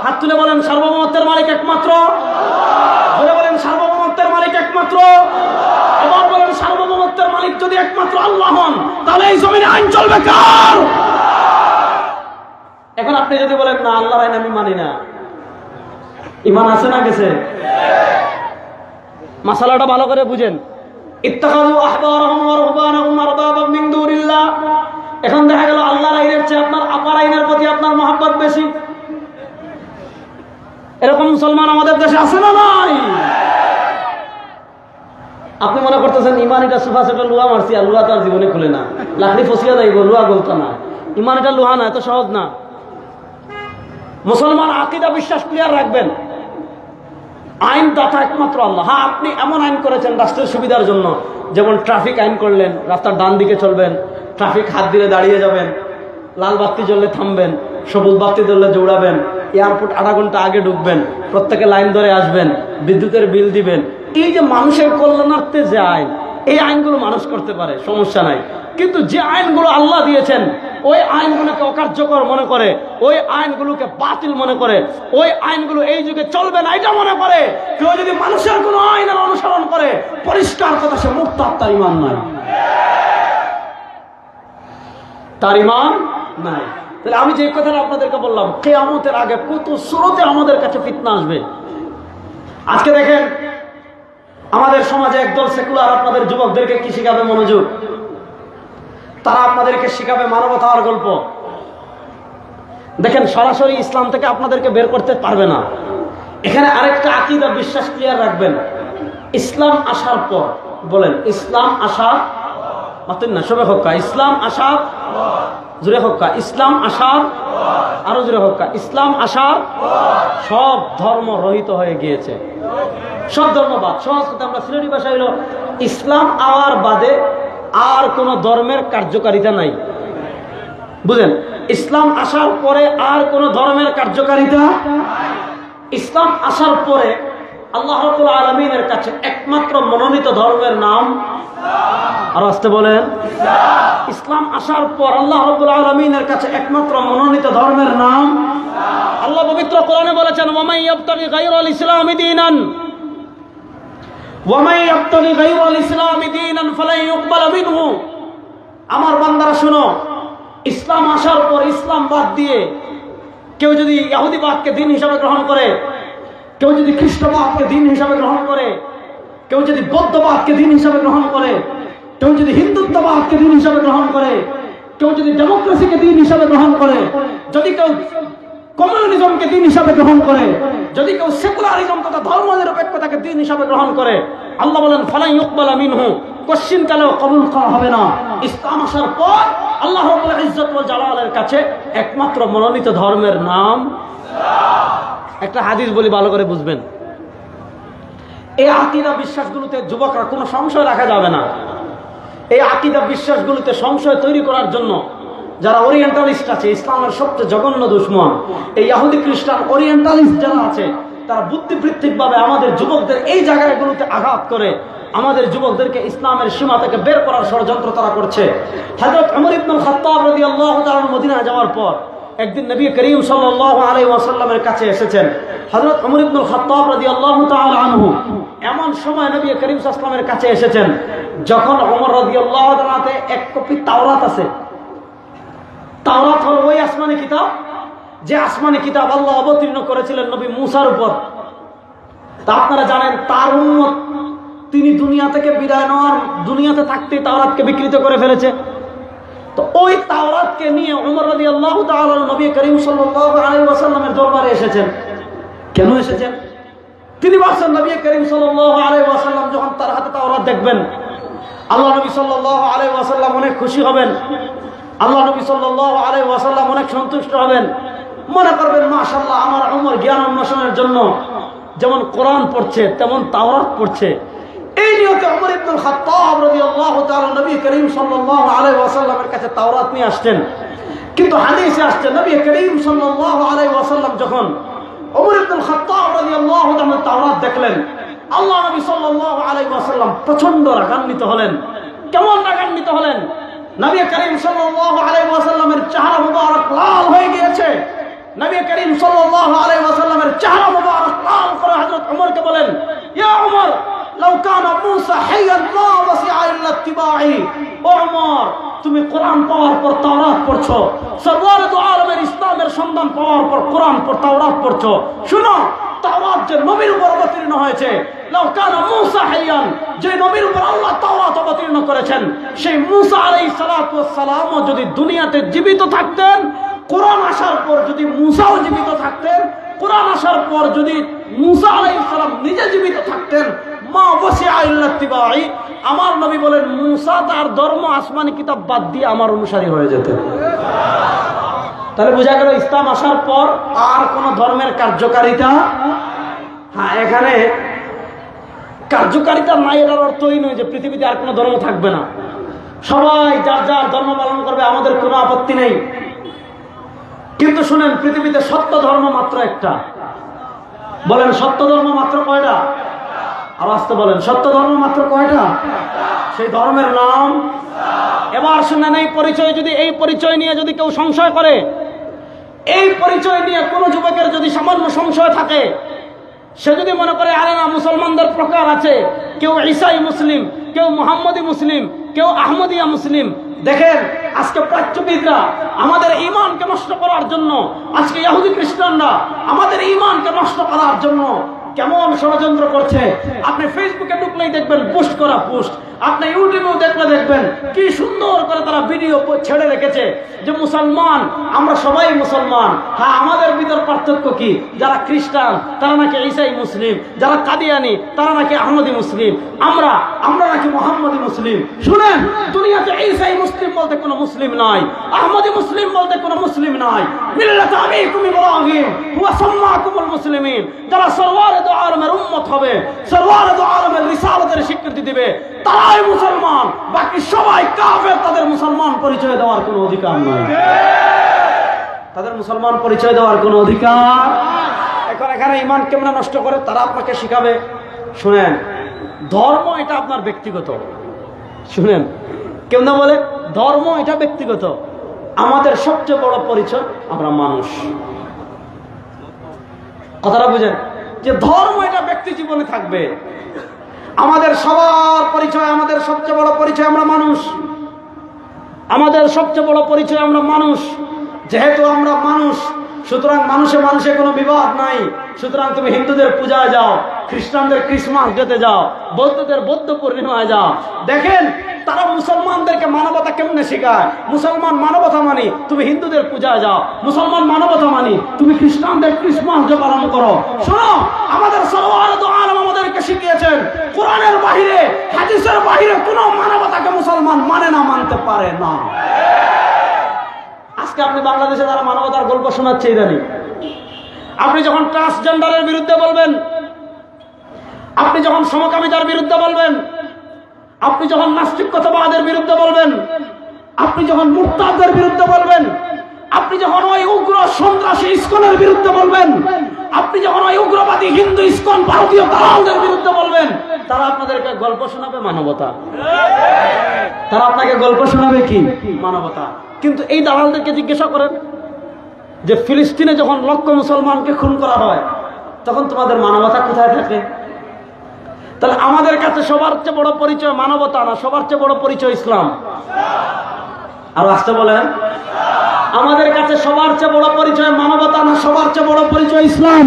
হাত তুলে বলেন, সার্বভৌমত্বের মালিক একমাত্র আল্লাহ। বলে বলেন, সার্বভৌমত্বের মালিক একমাত্র আল্লাহ। এবার বলেন, সার্বভৌমত্বের মালিক যদি একমাত্র আল্লাহ হন, তাহলে এই জমিনে আইন চলবে কার? এখন আপনি যদি বলেন না আল্লাহর আইন আমি মানি না, ঈমান আছে না গেছে? মাসালাটা ভালো করে বুঝেন। ইত্তাখাযু আহবারহুম ওয়া রুহবানাহুম আরবাবাম মিন দুনিল্লাহ। এখন দেখা গেল আল্লাহর আইনের চেয়ে আপনার আইনের প্রতি আপনার মহব্বত বেশি। এরকম মুসলমান আমাদের দেশে আছে না নাই? আপনি মনে করতেছেন ইমান এটা সুফা সেটা লোহা মারছি, আর লোহা তার জীবনে খুলে না, লাকড়ি ফসিয়া যাইব, লোহা গলতা না। ইমান এটা লোহা না, এত সহজ না। মুসলমান আকীদা বিশ্বাস ক্লিয়ার রাখবেন। আইন দাতা একমাত্র আল্লাহ। হ্যাঁ, আপনি এমন আইন করেছেন রাষ্ট্রের সুবিধার জন্য, যেমন ট্রাফিক আইন করলেন, রাস্তার ডান দিকে চলবেন, ট্রাফিক হাত দিলে দাঁড়িয়ে যাবেন, লাল বাতি জ্বললে থামবেন, সবুজ বাতি জ্বললে দৌড়াবেন, এয়ারপোর্ট আধা ঘন্টা আগে ঢুকবেন, প্রত্যেকে লাইন ধরে আসবেন, বিদ্যুতের বিল দিবেন। এই যে মানুষের কল্যাণার্থে যে আইন, এই আইনগুলো মানুষ করতে পারে, সমস্যা নাই। কিন্তু যে আইনগুলো আল্লাহ দিয়েছেন, ওই আইনগুলোকে অকার্যকর মনে করে, ওই আইনগুলোকে বাতিল মনে করে, ওই আইনগুলো এই যুগে চলবে না এটা মনে করে, কেউ যদি মানুষের কোনো আইনের অনুসরণ করে, পরিষ্কার কথা সে মুরতাদ, তার ঈমান নাই, তার ঈমান নাই। তাহলে আমি যে কথাটা আপনাদেরকে বললাম, কিয়ামতের আগে কত স্রোতে আমাদের কাছে ফিতনা আসবে। আজকে দেখেন আমাদের সমাজে একদল সেকুলার আপনাদের যুবকদেরকে কি শিখাবে? মনোযোগ। তারা আপনাদেরকে শিখাবে মানবতার গল্প। দেখেন সরাসরি ইসলাম থেকে আপনাদেরকে বের করতে পারবে না। এখানে আরেকটা আকীদা বিশ্বাস ক্লিয়ার রাখবেন। ইসলাম আসার পর, বলেন ইসলাম আসার, মাতেন না সবে হক্কা, ইসলাম আসার, জুড়ে হক্কা, ইসলাম আসার, আরো জুড়ে হক্কা, ইসলাম আসার সব ধর্ম রহিত হয়ে গিয়েছে, সব ধর্মবাদ। সহজ কথা আমরা সিলেটি ভাষা হইল ইসলাম আওয়ার বাদে আর কোন ধর্মের কার্যকারিতা নাই। বুঝেন, ইসলাম আসার পরে আর কোন ধর্মের কার্যকারিতা। ইসলাম আসার পরে আল্লাহ রাব্বুল আলামিনের কাছে একমাত্র মনোনীত ধর্মের নাম, আর আসতে বলেন, ইসলাম আসার পর আল্লাহ রাব্বুল আলামিনের কাছে একমাত্র মনোনীত ধর্মের নাম। আল্লাহ পবিত্র কোরআনে বলেছেন, ওয়ামাই ইয়াবতাগি গায়রাল ইসলামি দীনান, ওয়ামাই ইয়াবতাগি গায়রাল ইসলামি দীনান ফালাই ইউকবালা মিনহু। আমার বান্দারা শুনো, ইসলাম আসার পর ইসলাম বাদ দিয়ে কেউ যদি ইহুদিবাদকে দিন হিসাবে গ্রহণ করে, কেউ যদি খ্রিস্টবাদকে দিন হিসাবে গ্রহণ করে, কেউ যদি বৌদ্ধবাদকে দিন হিসাবে গ্রহণ করে, কেউ যদি হিন্দুত্ববাদকে দিন হিসাবে গ্রহণ করে, কেউ যদি ডেমোক্রেসিকে দিন হিসাবে গ্রহণ করে, যদি কেউ কমিউনিজমকে দিন হিসাবে গ্রহণ করে, যদি কেউ সেকুলারিজম তথা ধর্মনিরপেক্ষতাকে দিন হিসাবে গ্রহণ করে, আল্লাহ বলেন ফালাই ইউকবালা মিনহু, কোশ্চিন কালেও কবুল করা হবে না। ইসলাম আসার পর আল্লাহ রাব্বুল ইজ্জত ওয়াল জালালের কাছে একমাত্র মনোনীত ধর্মের নাম ইসলাম। একটা হাদিস বলি, ভালো করে বুঝবেন। এই আকীদা বিশ্বাসগুলোতে যুবকরা কোনো সংশয় রাখা যাবে না। এই আকীদা বিশ্বাসগুলোতে সংশয় তৈরি করার জন্য যারা ওরিয়েন্টালিস্ট আছে, ইসলামের সবচেয়ে জঘন্য দুশমন, এই ইহুদি খ্রিস্টান ওরিয়েন্টালিস্ট যারা আছে, তারা বুদ্ধিবৃত্তিকভাবে আমাদের যুবকদের এই জায়গাগুলোতে আঘাত করে আমাদের যুবকদেরকে ইসলামের সীমা থেকে বের করার ষড়যন্ত্র তারা করছে। হযরত ওমর ইবনুল খাত্তাব রাদিয়াল্লাহু তাআলা মদিনায় যাওয়ার পর একদিন নবী করিম সাল্লাল্লাহু আলাইহি ওয়াসাল্লামের কাছে এসেছেন। হযরত ওমর ইবনুল খাত্তাব রাদিয়াল্লাহু তাআলা আনহু এমন সময় নবী করিম সাল্লাল্লাহু আলাইহি ওয়াসাল্লামের কাছে এসেছেন যখন ওমর রাদিয়াল্লাহু তাআলাতে এক কপি তাওরাত আছে। তাওরাত হলো ওই আসমানি কিতাব, যে আসমানি কিতাব আল্লাহ অবতীর্ণ করেছিলেন নবী মুসার উপর। তা আপনারা জানেন তার উম্মত, তিনি দুনিয়া থেকে বিদায় নেওয়ার, দুনিয়াতে থাকতেই তাওরাতকে বিকৃত করে ফেলেছে। তো ওই তাওরাতকে নিয়ে ওমর রাদিয়াল্লাহু তাআলা নবী করিম সাল্লাল্লাহু আলাইহি ওয়াসাল্লামের দরবারে এসেছেন। কেন এসেছেন? তিনি বলছেন নবী করিম সাল্লাল্লাহু আলাইহি ওয়াসাল্লাম যখন তার হাতে তাওরাত দেখবেন, আল্লাহ নবী সাল্লাল্লাহু আলাইহি ওয়াসাল্লাম অনেক খুশি হবেন, আল্লাহ নবী সাল্লাল্লাহু আলাইহি ওয়াসাল্লাম অনেক সন্তুষ্ট হবেন। মনে করবেন মাশাআল্লাহ, আমার ওমর জ্ঞান অন্বেষণের জন্য যেমন কোরআন পড়ছে তেমন তাওরাত পড়ছে। এই নিয়তে ওমর ইবনুল খাত্তাব রাদিয়াল্লাহু তাআলা নবী করিম সাল্লাল্লাহু আলাইহি ওয়াসাল্লামের কাছে তাওরাত নিয়ে আসতেন। কিন্তু হাদিসে আসছে নবী করিম সাল্লাল্লাহু আলাইহি ওয়াসাল্লাম যখন ওমর ইবনুল খাত্তাব রাদিয়াল্লাহু তাআলা তাওরাত দেখলেন, আল্লাহ নবী সাল্লাল্লাহু আলাইহি ওয়াসাল্লাম প্রচন্ড রাগান্বিত হলেন। কেমন রাগান্বিত হলেন? নবী করিম সাল্লাল্লাহু আলাইহি ওয়াসাল্লামের চেহারা মুবারক লাল হয়ে গিয়েছে। নবী করিম সাল্লাল্লাহু আলাইহি ওয়াসাল্লামের চেহারা মুবারক লাল করে হযরত ওমরকে বলেন, ইয়া ওমর লাউ কানা মূসা হাইয়ান মা ওয়াসিআ ইল্লা ইত্তিবাই। ও ওমর, তুমি কোরআন পাওয়ার পর তাওরাত পড়ছো, সরওয়ারে দু আলমের ইসলামের সন্ধান পাওয়ার পর কোরআন পর তাওরাত পড়ছো। শুনো, তাওরাত যে নবীর উপর অবতীর্ণ হয়েছে, লাউ কানা মূসা হাইয়ান, যে নবীর উপর আল্লাহ তাওরাত অবতীর্ণ করেছেন, সেই মূসা আলাইহিস সালাতু ওয়াস সালামও যদি দুনিয়াতে জীবিত থাকতেন, কোরআন আসার পর যদি মূসাও জীবিত থাকতেন, কোরআন আসার পর যদি মূসা আলাইহিস সালাম নিজে জীবিত থাকতেন, মা ওয়াসিআ ইল্লা ইত্তিবাই, আমার নবী বলেন মূসা তার ধর্ম আসমানি কিতাব বাদ দিয়ে আমার অনুসারী হয়ে যেতেন। তাহলে বোঝা গেল ইসলাম আসার পর আর কোন ধর্মের কার্যকারিতা, হ্যাঁ এখানে কার্যকারিতা নাই, এটার অর্থই নয় যে পৃথিবীতে আর কোনো ধর্ম থাকবে না, সবাই যার যার ধর্ম পালন করবে, আমাদের কোনো আপত্তি নেই। কিন্তু শুনেন, পৃথিবীতে সত্য ধর্ম মাত্র একটা। বলেন সত্য ধর্ম মাত্র কয়টা? আর আসতে বলেন সত্য ধর্ম মাত্র কয়টা? সেই ধর্মের নাম, এবার শুনেন, এই পরিচয় যদি, এই পরিচয় নিয়ে যদি কেউ সংশয় করে, এই পরিচয় নিয়ে কোনো যুবকের যদি সামান্য সংশয় থাকে, সে যদি মনে করে আরে না মুসলমানদের প্রকার আছে, কেউ ঈসাই মুসলিম, কেউ মুহাম্মদি মুসলিম, কেউ আহমদিয়া মুসলিম। দেখেন আজকে প্রাচ্যবিদরা আমাদের ঈমানকে নষ্ট করার জন্য, আজকে ইহুদি খ্রিস্টানরা আমাদের ঈমানকে নষ্ট করার জন্য কেমন ষড়যন্ত্র করছে। আপনি ফেসবুকে ঢুকলেই দেখবেন পোস্ট করা পোস্ট, আপনি ইউটিউবেও দেখলে দেখবেন কি সুন্দর করে তারা ভিডিও ছেড়ে রেখেছে যে মুসলমান, আমরা সবাই মুসলমান। হ্যাঁ, আমাদের ভিতর পার্থক্য কি? যারা খ্রিস্টান তারা নাকি ঈসাই মুসলিম, যারা কাদিয়ানি তারা নাকি আহমদি মুসলিম, আমরা নাকি মুহাম্মদি মুসলিম। শুনেন, দুনিয়াতে ঈসাই মুসলিম বলতে কোনো মুসলিম নাই, আহমদি মুসলিম বলতে কোনো মুসলিম নাই। মিল্লাতে আবিকুম ইব্রাহিম ওয়া সাম্মাকুমুল মুসলিমিন, যারা সরওয়ারে দু আলমের উম্মত হবে, সরওয়ারে দু আলমের রিসালাতের স্বীকৃতি দিবে, তারাই মুসলমান। বাকি সবাই কাফের, তাদের মুসলমান পরিচয় দেওয়ার কোনো অধিকার নাই, তাদের মুসলমান পরিচয় দেওয়ার কোনো অধিকার। এখন এখানে ঈমান কেমনে নষ্ট করে তারা আপনাকে শিখাবে। শুনেন, ধর্ম এটা আপনার ব্যক্তিগত। শুনেন, কেউ না বলে ধর্ম এটা ব্যক্তিগত, আমাদের সবচেয়ে বড় পরিচয় আমরা মানুষ। কথাটা বুঝেন যে ধর্ম এটা ব্যক্তি জীবনে থাকবে, আমাদের সবার পরিচয়, আমাদের সবচেয়ে বড় পরিচয় আমরা মানুষ, আমাদের সবচেয়ে বড় পরিচয় আমরা মানুষ। যেহেতু আমরা মানুষ, সুতরাং মানুষে মানুষে কোনো বিবাদ নাই। সুতরাং তুমি হিন্দুদের পূজায় যাও, খ্রিস্টানদের ক্রিসমাস ডেতে যাও, বৌদ্ধদের বৌদ্ধ পূর্ণিমায় যাও, দেখেন তারা মুসলমানদেরকে মানবতা কেমনে শেখায়। মুসলমান মানবতা মানি, তুমি হিন্দুদের পূজায় যাও। মুসলমান মানবতা মানি, তুমি খ্রিস্টানদের ক্রিসমাস ডে পালন করো। শোনো, আমাদের সরওয়ারে দু আলম আমাদেরকে শিখিয়েছেন, কোরআনের বাহিরে, হাদিসের বাহিরে কোনো মানবতাকে মুসলমান মানে না, মানতে পারে না। আজকে আপনি বাংলাদেশে যারা মানবতার গল্প শোনাচ্ছে ইদানি, আপনি যখন ট্রান্সজেন্ডারের বিরুদ্ধে বলবেন, আপনি যখন সমকামিতার বিরুদ্ধে বলবেন, আপনি যখন নাস্তিকতাবাদের বিরুদ্ধে বলবেন, আপনি যখন মুরতাদদের বিরুদ্ধে বলবেন, আপনি যখন ওই উগ্র সন্ত্রাসী ইসকনের বিরুদ্ধে বলবেন, আপনি যখন ওই উগ্রবাদী হিন্দু ইসকন ভারতীয় দালালদের বিরুদ্ধে বলবেন, তারা আপনাদেরকে গল্প শোনাবে মানবতা। তারা আপনাকে গল্প শোনাবে কি? মানবতা। কিন্তু এই দালালদেরকে জিজ্ঞাসা করেন যে ফিলিস্তিনে যখন লক্ষ মুসলমানকে খুন করা হয়, তখন তোমাদের মানবতা কোথায় থাকে? তাহলে আমাদের কাছে সবার চেয়ে বড় পরিচয় মানবতা না, সবার চেয়ে বড় পরিচয় ইসলাম। আর আসতে বলেন, আমাদের কাছে সবার চেয়ে বড় পরিচয় মানবতা না, সবার চেয়ে বড় পরিচয় ইসলাম।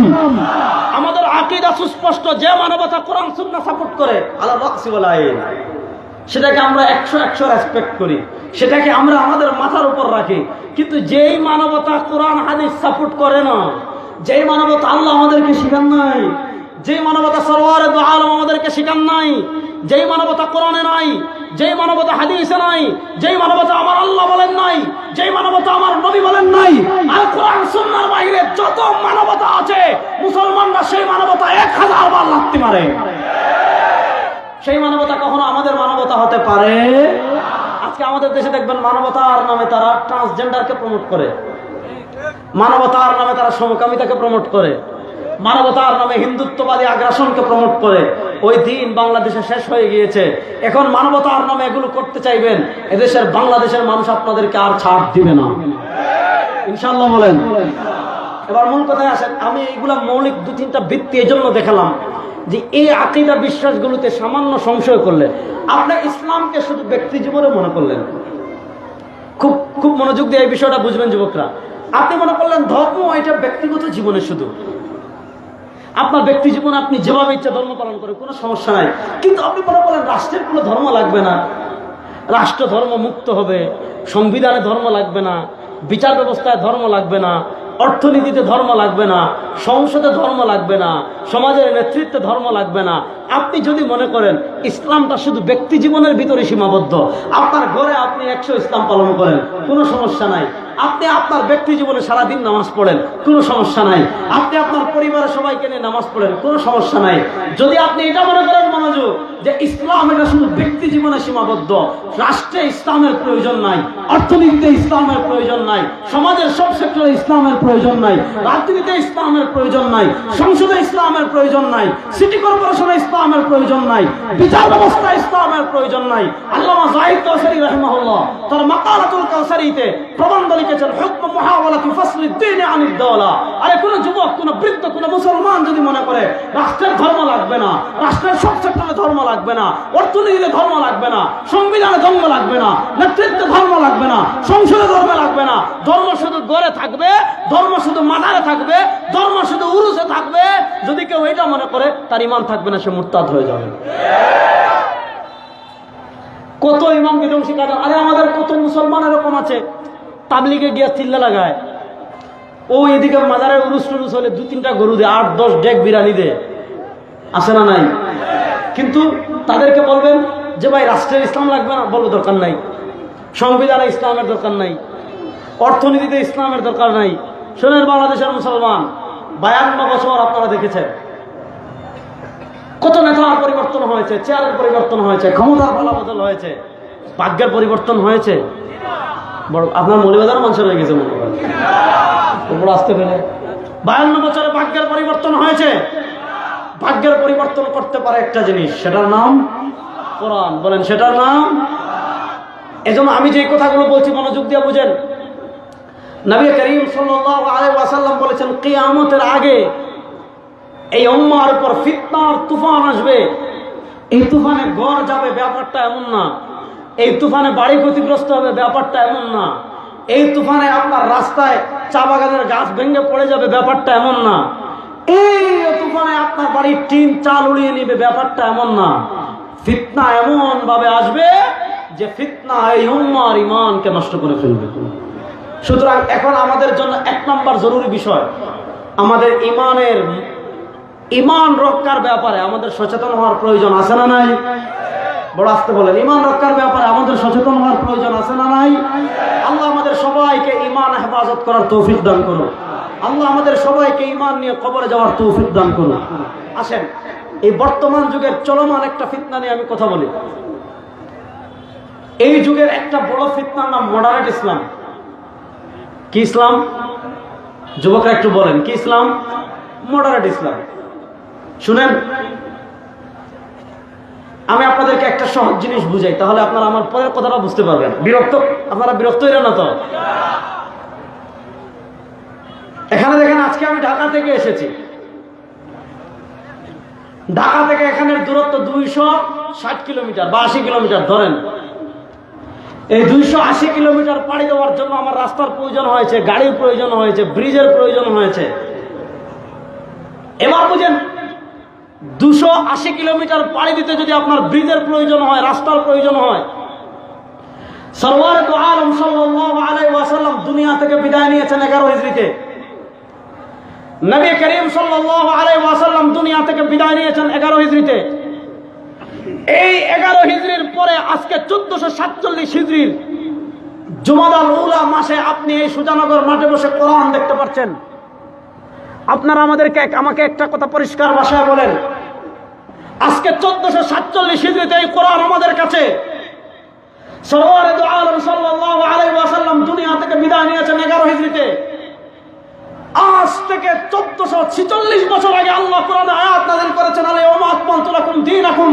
আমাদের আকীদা সুস্পষ্ট, যে মানবতা কোরআন সুন্নাহ সাপোর্ট করে, আলা রাসি ওয়াল আইন, সেটাকে আমরা 100 রেসপেক্ট করি, সেটাকে আমরা আমাদের মাথার উপর রাখি। কিন্তু যেই মানবতা কোরআন হাদিস সাপোর্ট করে না, যেই মানবতা আল্লাহ আমাদেরকে শিখান নাই, যেই মানবতা সরওয়ারে দু আলম আমাদেরকে শিখান নাই, যেই মানবতা কোরআনে নাই, যেই মানবতা হাদিসে নাই, যেই মানবতা আমার আল্লাহ বলেন নাই, যেই মানবতা আমার নবী বলেন নাই, আর কোরআন সুন্নাহর বাইরে যত মানবতা আছে, মুসলমানরা সেই মানবতা 1000 বার লাথি মারে। সেই মানবতা কখনো আমাদের মানবতা হতে পারে? আজকে আমাদের দেশে দেখবেন মানবতার নামে তারা ট্রান্সজেন্ডারকে প্রমোট করে, মানবতার নামে তারা সমকামিতাকে প্রমোট করে, মানবতার নামে হিন্দুত্ববাদী আগ্রাসনকে প্রমোট করে। ওই দিন বাংলাদেশে শেষ হয়ে গিয়েছে। এখন মানবতার নামে এগুলো করতে চাইবেন, এদেশের বাংলাদেশের মানুষ আপনাদেরকে আর ছাড় দিবে না, ইনশাআল্লাহ বলেন। এবার মূল কথায় আসেন, আমি এইগুলা মৌলিক 2-3টা ভিত্তি এই জন্য দেখালাম যে এই আকীদা বিশ্বাসগুলোতে সামান্য সংশয় করলে আপনি ইসলামকে শুধু ব্যক্তি জীবনে মনে করলেন, খুব মনোযোগ দিয়ে এই বিষয়টা বুঝবেন যুবকরা। আপনি মনে করলেন ধর্ম এটা ব্যক্তিগত জীবনে, শুধু আপনার ব্যক্তি জীবনে আপনি যেভাবে ইচ্ছা ধর্ম পালন করেন, কোনো সমস্যা নাই। কিন্তু আপনি মনে করেন রাষ্ট্রের কোনো ধর্ম লাগবে না, রাষ্ট্র ধর্ম মুক্ত হবে, সংবিধানে ধর্ম লাগবে না, বিচার ব্যবস্থায় ধর্ম লাগবে না, অর্থনীতিতে ধর্ম লাগবে না, সংসদে ধর্ম লাগবে না, সমাজের নেতৃত্বে ধর্ম লাগবে না। আপনি যদি মনে করেন ইসলামটা শুধু ব্যক্তি জীবনের ভিতরে সীমাবদ্ধ, আপনার ঘরে আপনি 100 ইসলাম পালন করেন, কোনো সমস্যা নাই। আপনি আপনার ব্যক্তি জীবনে সারাদিন নামাজ পড়েন, কোনো সমস্যা নাই। আপনি আপনার পরিবারের সবাইকে নিয়ে নামাজ পড়েন, কোনো সমস্যা নাই। যদি আপনি এটা মনে করেন মনোযোগ যে ইসলাম এটা শুধু ব্যক্তি জীবনে সীমাবদ্ধ, রাষ্ট্রে ইসলামের প্রয়োজন নাই, অর্থনীতিতে ইসলামের প্রয়োজন নাই, সমাজের সব সেক্টরে ইসলামের প্রয়োজন নাই, রাজনীতিতে ইসলামের প্রয়োজন নাই, সংসদে ইসলামের প্রয়োজন নাই, সিটি কর্পোরেশনে ইসলামের প্রয়োজন নাই, বিচার ব্যবস্থায় ইসলামের প্রয়োজন নাই। আল্লামা যাহিদ কাউসারী রাহিমাহুল্লাহ তার মাকালাতুল কাউসারীতে প্রবন্ধ লিখেছেন, হুকম মুহাওয়ালাতি ফাসলিদ দ্বীন আনিদ দাওলা। আরে কোন যুবক, কোন বৃদ্ধ, কোন মুসলমান যদি মনে করে রাষ্ট্রের ধর্ম লাগবে না, রাষ্ট্রের সব সেক্টরে ধর্ম লাগবে না, অর্থনীতিতে ধর্ম লাগবে না, সংবিধানে ধর্ম লাগবে না, নেতৃত্বে ধর্ম লাগবে না, সংসদে ধর্ম লাগবে না, ধর্ম শুধু গড়ে থাকবে, ধর্ম শুধু মাজারে থাকবে, ধর্ম শুধু উরুসে থাকবে, যদি কেউ এটা মনে করে তার ঈমান থাকবে না, সে মুরতাদ হয়ে যাবে। কত ইমাম বিধ্বংসী কাজ। আরে আমাদের কত মুসলমান এরকম আছে, তাবলিগে গিয়ে চিল্লা লাগায়, ও এদিকে মাজারে উরুস টুরুস হলে 2-3টা গরু দেয়, 8-10 ডেক বিরিয়ানি দেয়, আসে না নাই? কিন্তু তাদেরকে বলবেন যে ভাই রাষ্ট্রের ইসলাম লাগবে না, বলবো দরকার নাই, সংবিধানে ইসলামের দরকার নাই, অর্থনীতিতে ইসলামের দরকার নাই। শোনেন বাংলাদেশের মুসলমান, 52 বছর আপনারা দেখেছেন কত নেতার পরিবর্তন হয়েছে, চেয়ারের পরিবর্তন হয়েছে, ক্ষমতার পালাবদল হয়েছে, ভাগ্যের পরিবর্তন হয়েছে। বড় আপনার মৌলবাজার মানুষ হয়ে গেছে মনে করেন উপর আসতে পেরে। 52 বছরে ভাগ্যের পরিবর্তন হয়েছে। ভাগ্যের পরিবর্তন করতে পারে একটা জিনিস, সেটার নাম কোরআন। বলেন সেটার নাম। এজন্য আমি যে কথাগুলো বলছি মনোযোগ দিয়ে বুঝেন। নবী করিম সাল্লাল্লাহু আলাইহি ওয়াসাল্লাম বলেছেন কিয়ামতের আগে এই উম্মার উপর ফিতনার তুফান আসবে। এই তুফানে ঘর যাবে ব্যাপারটা এমন না, এই তুফানে বাড়ি ক্ষতিগ্রস্ত হবে ব্যাপারটা এমন না, এই তুফানে আপনার রাস্তায় চা বাগানের গাছ ভেঙে পড়ে যাবে ব্যাপারটা এমন না, এই তুফানে আপনার বাড়ির টিন চাল উড়িয়ে নিবে ব্যাপারটা এমন না। ফিতনা এমন ভাবে আসবে যে ফিতনা এই উম্মার ঈমানকে নষ্ট করে ফেলবে। সুতরাং এখন আমাদের জন্য 1 নম্বর জরুরি বিষয়, আমাদের ঈমান রক্ষার ব্যাপারে আমাদের সচেতন হওয়ার প্রয়োজন আছে না নাই? বড় আসতে বলেন, ঈমান রক্ষার ব্যাপারে আমাদের সচেতন হওয়ার প্রয়োজন আছে না নাই? আল্লাহ আমাদের সবাইকে ঈমান হেফাজত করার তৌফিক দান করুন। আল্লাহ আমাদের সবাইকে ঈমান নিয়ে কবরে যাওয়ার তৌফিক দান করুন। আসেন এই বর্তমান যুগের চলমান একটা ফিতনা নিয়ে আমি কথা বলি। এই যুগের একটা বড় ফিতনার নাম মডারেট ইসলাম। কি ইসলাম? যুবকরা একটু বলেন, কি ইসলাম? মডারেট ইসলাম। শুনেন, আমি আপনাদেরকে একটা সহজ জিনিস বুঝাই, তাহলে আপনারা আমার পরের কথাটা বুঝতে পারবেন। আপনারা বিরক্ত হইলেন না তো? এখানে দেখেন, আজকে আমি ঢাকা থেকে এসেছি। ঢাকা থেকে এখানের দূরত্ব 260 কিলোমিটার বা 80 কিলোমিটার ধরেন। এই 280 কিলোমিটার পাড়ি দেওয়ার জন্য আমার রাস্তার প্রয়োজন হয়েছে, গাড়ির প্রয়োজন হয়েছে, ব্রিজের প্রয়োজন হয়েছে। এবার বুঝেন, 280 কিলোমিটার পাড়ি দিতে যদি আপনার ব্রিজের প্রয়োজন হয়, রাস্তার প্রয়োজন হয়, সরওয়ারে দু আলম সাল্লাল্লাহু আলাইহি ওয়াসাল্লাম দুনিয়া থেকে বিদায় নিয়েছেন 11 হিজরিতে। নবী করিম সাল্লাল্লাহু আলাইহি ওয়াসাল্লাম দুনিয়া থেকে বিদায় নিয়েছেন 11 হিজরিতে। এই 11 হিজরির পরে আজকে 1447 হিজরির জুমাদাল উলা মাসে আপনি এই সুজানগর মাঠে বসে কোরআন দেখতে পাচ্ছেন। আপনারা আমাকে একটা কথা পরিষ্কার ভাষায় বলেন, আজকে 1447 হিজরিতে এই কোরআন আমাদের কাছে। সরওয়ারে দু আলম সাল্লাল্লাহু আলাইহি ওয়াসাল্লাম দুনিয়া থেকে বিদায় নিয়েছেন 11 হিজরিতে। আজ থেকে 1446 বছর আগে আল্লাহ কোরআনে আয়াত নাযিল করেছেন, আল-ইয়াওমা আকমালতু লাকুম দীনাকুম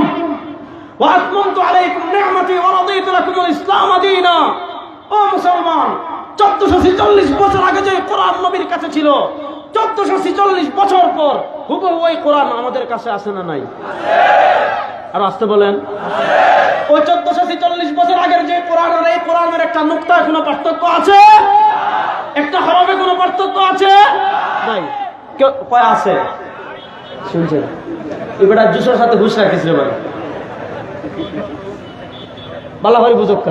ওয়া আতমামতু আলাইকুম নি'মাতি ওয়া রাদিতু লাকুমুল ইসলাম দীনা। ও মুসলমান, 1446 বছর আগে যে কোরআন নবীর কাছে ছিল, 1446 বছর পর হুবহু ওই কোরআন আমাদের কাছে আছে না নাই? আর আসতে বলেন, ওই 1446 বছর আগের যে কোরআন আর এই কোরআনের একটা একটা নুক্তায় কোনো পার্থক্য আছে? একটা হরফে কোনো পার্থক্য আছে? নাই। কেউ কয় আছে? শুনছেন এবার জুসের সাথে ঘুষ রাখিস রে ভাই, বালা ভাই বুঝক।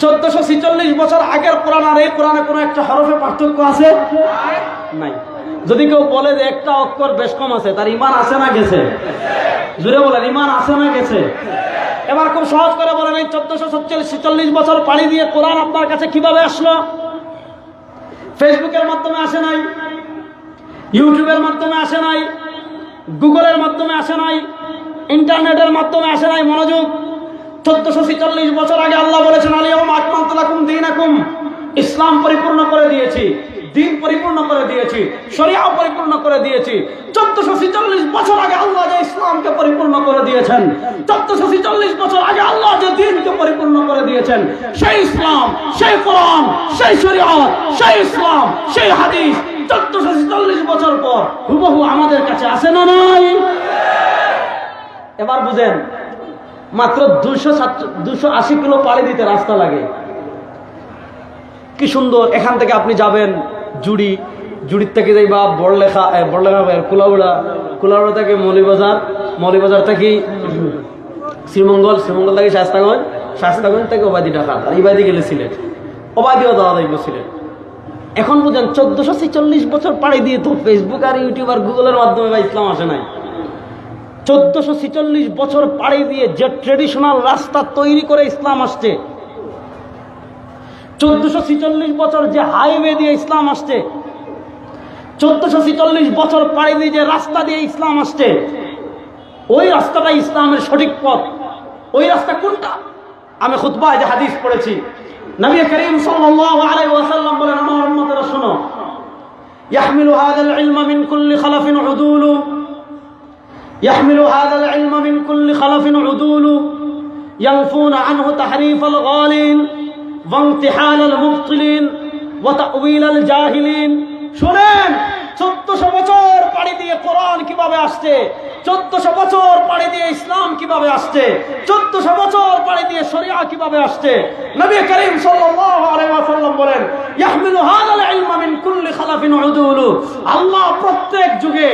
1446 বছর আগের কোরআন আর এই কোরআনে কোনো একটা হরফে পার্থক্য আছে? নাই। যদি কেউ বলে যে একটা অক্ষর বেশ কম আছে, তার ঈমান আছে না গেছে? জুড়ে বলেন, ঈমান আছে না গেছে? এবার খুব সহজ করে বলেন, এই 1446 বছর পাড়ি দিয়ে কোরআন আপনার কাছে কিভাবে আসলো? ফেসবুকের মাধ্যমে আসে নাই, ইউটিউবের মাধ্যমে আসে নাই, গুগলের মাধ্যমে আসে নাই, ইন্টারনেটের মাধ্যমে আসে নাই। মনোযোগ, 1446 বছর আগে আল্লাহ বলেছেন, আল-ইয়াওমা আকমালতু লাকুম দীনাকুম, ইসলাম পরিপূর্ণ করে দিয়েছি, দিন পরিপূর্ণ করে দিয়েছি, শরিয়া পরিপূর্ণ করে দিয়েছি। 1446 বছর আগে আল্লাহ যে ইসলামকে পরিপূর্ণ করে দিয়েছেন, 1446 বছর আগে আল্লাহ যে দিনকে পরিপূর্ণ করে দিয়েছেন, সেই ইসলাম, সেই কোরআন, সেই শরিয়া, সেই ইসলাম, সেই হাদিস 1446 বছর পর হুবহু আমাদের কাছে আসে না নাই? এবার বুঝেন, মাত্র 280 কিলো পাড়ি দিতে রাস্তা লাগে। কি সুন্দর! এখান থেকে আপনি যাবেন জুড়ির থেকে যাইবা বড়লেখা কুলাউড়া থেকে মৌলিবাজার থেকে শ্রীমঙ্গল থেকে শাস্তাগঞ্জ থেকে ওবায়দি ঢাকা, আর ইবাদি গেলে সিলেট, ওবায়দিও দেওয়া যাইব সিলেট। এখন বুঝেন 1446 বছর পাড়ি দিয়ে তো ফেসবুক আর ইউটিউব আর গুগলের মাধ্যমে বা ইসলাম আসে নাই। 1446 বছর পাড়ি দিয়ে যে ট্রেডিশনাল রাস্তা তৈরি করে ইসলাম আসছে, 1446 বছর যে হাইওয়ে দিয়ে ইসলাম আসছে, 1446 বছর পাড়ি দিয়ে যে রাস্তা দিয়ে ইসলাম আসছে, ওই রাস্তাটাই ইসলামের সঠিক পথ। ওই রাস্তা কোনটা? আমি খুতবায় যে হাদিস পড়েছি, নবী করিম সাল্লাল্লাহু আলাইহি ওয়াসাল্লাম বলেন, আমার উম্মতেরা শোনো, ইয়াহমিলু হাযাল ইলমা মিন কুল্লি খালাফিন উদুলু, ইয়াহমিলু হাযাল ইলমা মিন কুল্লি খালাফিন উদুলু ইয়ানফুনা আনহু তাহরিফাল গালিন ওয়া ইমতিহানাল মুবতিলিন ওয়া তা'ওয়িলাল জাহিলিন। শুনেন, 1400 বছর পাড়ি দিয়ে কোরআন কিভাবে আসছে, 1400 বছর পাড়ি দিয়ে ইসলাম কিভাবে আসছে, 1400 বছর পাড়ি দিয়ে শরিয়া কিভাবে আসছে। নবী করিম সাল্লাল্লাহু আলাইহি ওয়াসাল্লাম বলেন, ইয়াহমিলু হাযাল ইলমা মিন কুল্লি খালাফিন উদুলু। আল্লাহ প্রত্যেক যুগে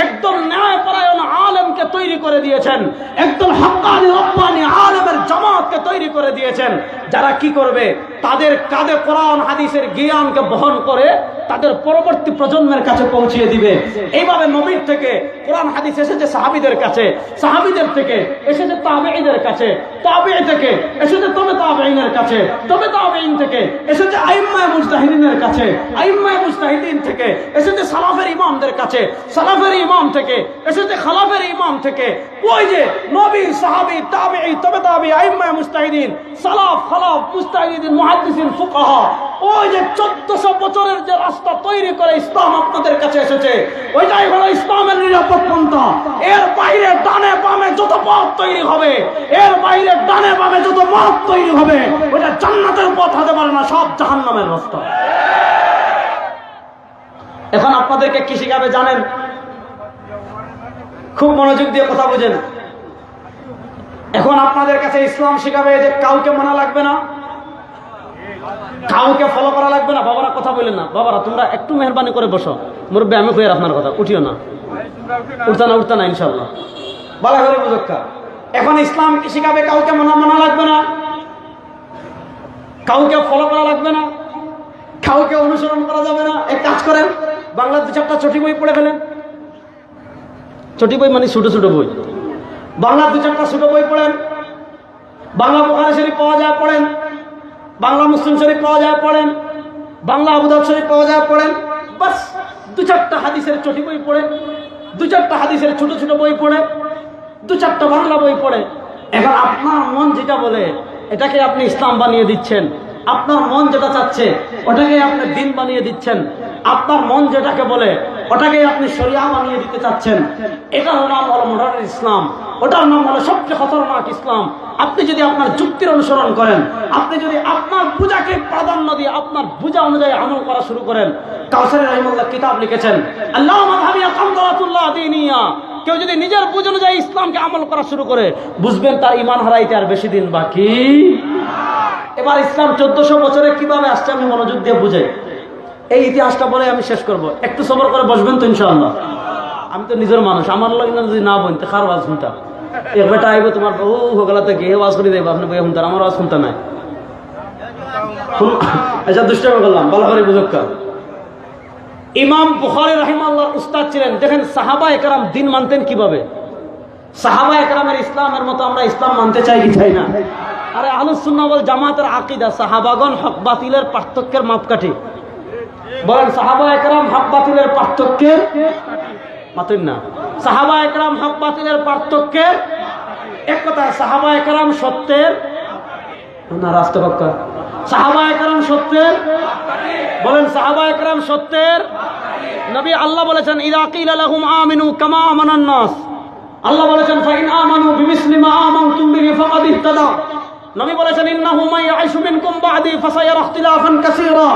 একদম ন্যায়পরায়ণ আলেমকে তৈরি করে দিয়েছেন, একদম হাক্কানি রব্বানি আলেমের জামাতকে তৈরি করে দিয়েছেন, যারা কি করবে, তাদের কাঁধে কোরআন হাদিসের জ্ঞানকে বহন করে তাদের পরবর্তী প্রজন্মের কাছে পৌঁছিয়ে দিবে। এইভাবে নবীর থেকে কোরআন হাদিস এসেছে সাহাবীদের কাছে, সাহাবীদের থেকে এসেছে তাবেঈদের কাছে, তাবেঈ থেকে এসেছে তবে তাবেঈনের কাছে, তবে তাবেঈন থেকে এসেছে আইম্মায়ে মুজতাহিদিনের কাছে, আইম্মায়ে মুজতাহিদিন থেকে এসেছে সালাফের ইমামদের কাছে, সালাফের ইমাম থেকে এসেছে খালাফের ইমাম থেকে। ওই যে নবী, সাহাবী, তাবেঈ, তবে তাবেঈ, আইম্মায়ে মুজতাহিদিন, সালাফ, খালাফ, মুজতাহিদিন, মুহাদ্দিসিন, ফুকাহা, ওই যে 1400 বছরের যে রাস্তা তৈরি করে ইসলাম আপনাদের কাছে এসেছে, ওইটাই হলো ইসলামের নিরাপদ পন্থা। এর বাইরে ডানে বামে যত পথ তৈরি হবে, এর বাইরে ডানে বামে যত পথ তৈরি হবে, ওটা জান্নাতের পথ হতে পারে না, সব জাহান্নামের রাস্তা। এখন আপনাদেরকে কি শিখাবে জানেন? খুব মনোযোগ দিয়ে কথা বুঝেন। এখন আপনাদের কাছে ইসলাম শিখাবে যে কাউকে মানা লাগবে না, কাউকে ফলো করা লাগবে না। বাবারা কথা বললেন না, বাবারা তোমরা একটু মেহরবানি করে বসো, মুরব্বী আমি কই আপনার কথা, উঠিও না, উঠতা না ইনশাআল্লাহ, বালা করে বুঝক্কা। এখন ইসলাম কি শিখাবে? কাউকে মানা লাগবে না, কাউকে ফলো করা লাগবে না, কাউকে অনুসরণ করা যাবে না। এক কাজ করেন, বাংলা 2-4টা চটি বই পড়ে ফেলেন। চটি বই মানে ছোট ছোট বই, বাংলা 2-4টা ছোট বই পড়েন। বাংলা বুখারী শরীফ পাওয়া যায় পড়েন, বাংলা মুসলিম শরীফ পাওয়া যায় পড়েন, বাংলা আবু দাউদ শরীফ পাওয়া যায় পড়েন। বাস 2-4টা হাদিসের চটি বই পড়ে, 2-4টা হাদিসের ছোট ছোট বই পড়ে, 2-4টা বাংলা বই পড়ে। এখন আপনার মন যেটা বলে এটাকে আপনি ইসলাম বানিয়ে দিচ্ছেন, আপনার মন যেটা চাচ্ছে ওটাকে আপনি দিন বানিয়ে দিচ্ছেন, আপনার মন যেটাকে বলে ওটাকে আপনি শরিয়া বানিয়ে দিতে চাচ্ছেন। এটার নাম হলো মডার্ন ইসলাম, ওটার নাম হলো সবচেয়ে খতরনাক ইসলাম। আপনি যদি আপনার যুক্তির অনুসরণ করেন, আপনি যদি আপনার পূজাকে প্রাধান্য দিয়ে আপনার পূজা অনুযায়ী আমল করা শুরু করেন। কাউসারী রাহিমাহুল্লাহ কিতাব লিখেছেন, আল্লাহ মাযহাবিয়া কামদারাতুল্লাহ দীনিয়া। কেউ যদি নিজের বুঝ অনুযায়ী ইসলামকে আমল করা শুরু করে, বুঝবেন তার ঈমান হারাইতে আর বেশি দিন বাকি। এবার ইসলাম 1400 বছরে কিভাবে আসছে আমি মনোযোগ দিয়ে বুঝাই। এই ইতিহাসটা বলে আমি শেষ করব, একটু সবর করে বসবেন তো ইনশাআল্লাহ। আমি তো নিজের মানুষ, আমার লাগে না যদি না বলতে খার আওয়াজ শুনতাম, এক বেটা আইব তোমার ও হোগলাতে গিয়ে আওয়াজ করে দেবো, আপনি বই শুনতেন, আমার আওয়াজ শুনতে নাই। আচ্ছা দুষ্টামি করলাম, ভালো করে বুঝুক। ইমাম বুখারী রাহিমাহুল্লাহর উস্তাদ ছিলেন। দেখেন সাহাবা একরাম দিন মানতেন কিভাবে। সাহাবা একরামের ইসলামের মতো আমরা ইসলাম মানতে চাই কি চাই না? আরে আহলুস সুন্নাহ ওয়াল জামাতের আকীদা সাহাবাগণ হক বাতিলের পার্থক্যের মাপকাঠি। বলেন সাহাবা একরাম হক বাতিলের পার্থক্যের মাতেন না। সাহাবা একরাম হক বাতিলের পার্থক্যের এক কথা, সাহাবা একরাম সত্যের না রাস্তা পাক্কা, সাহাবা একরাম সত্যের, বলেন সাহাবা একরাম সত্যের নবী। আল্লাহ বলেছেন ইযা কিলা লাহুম আমিনু কামা আমানান নাস, আল্লাহ বলেছেন ফাইন আমানু বিমিসলি মা আমানতুম বিহি ফাকাদ ইহতাদা। নবী বলেছেন ইন্নাহু মান ইয়াইশু মিনকুম বা'দি ফাসায়ারা ইখতিলাফান কাসীরা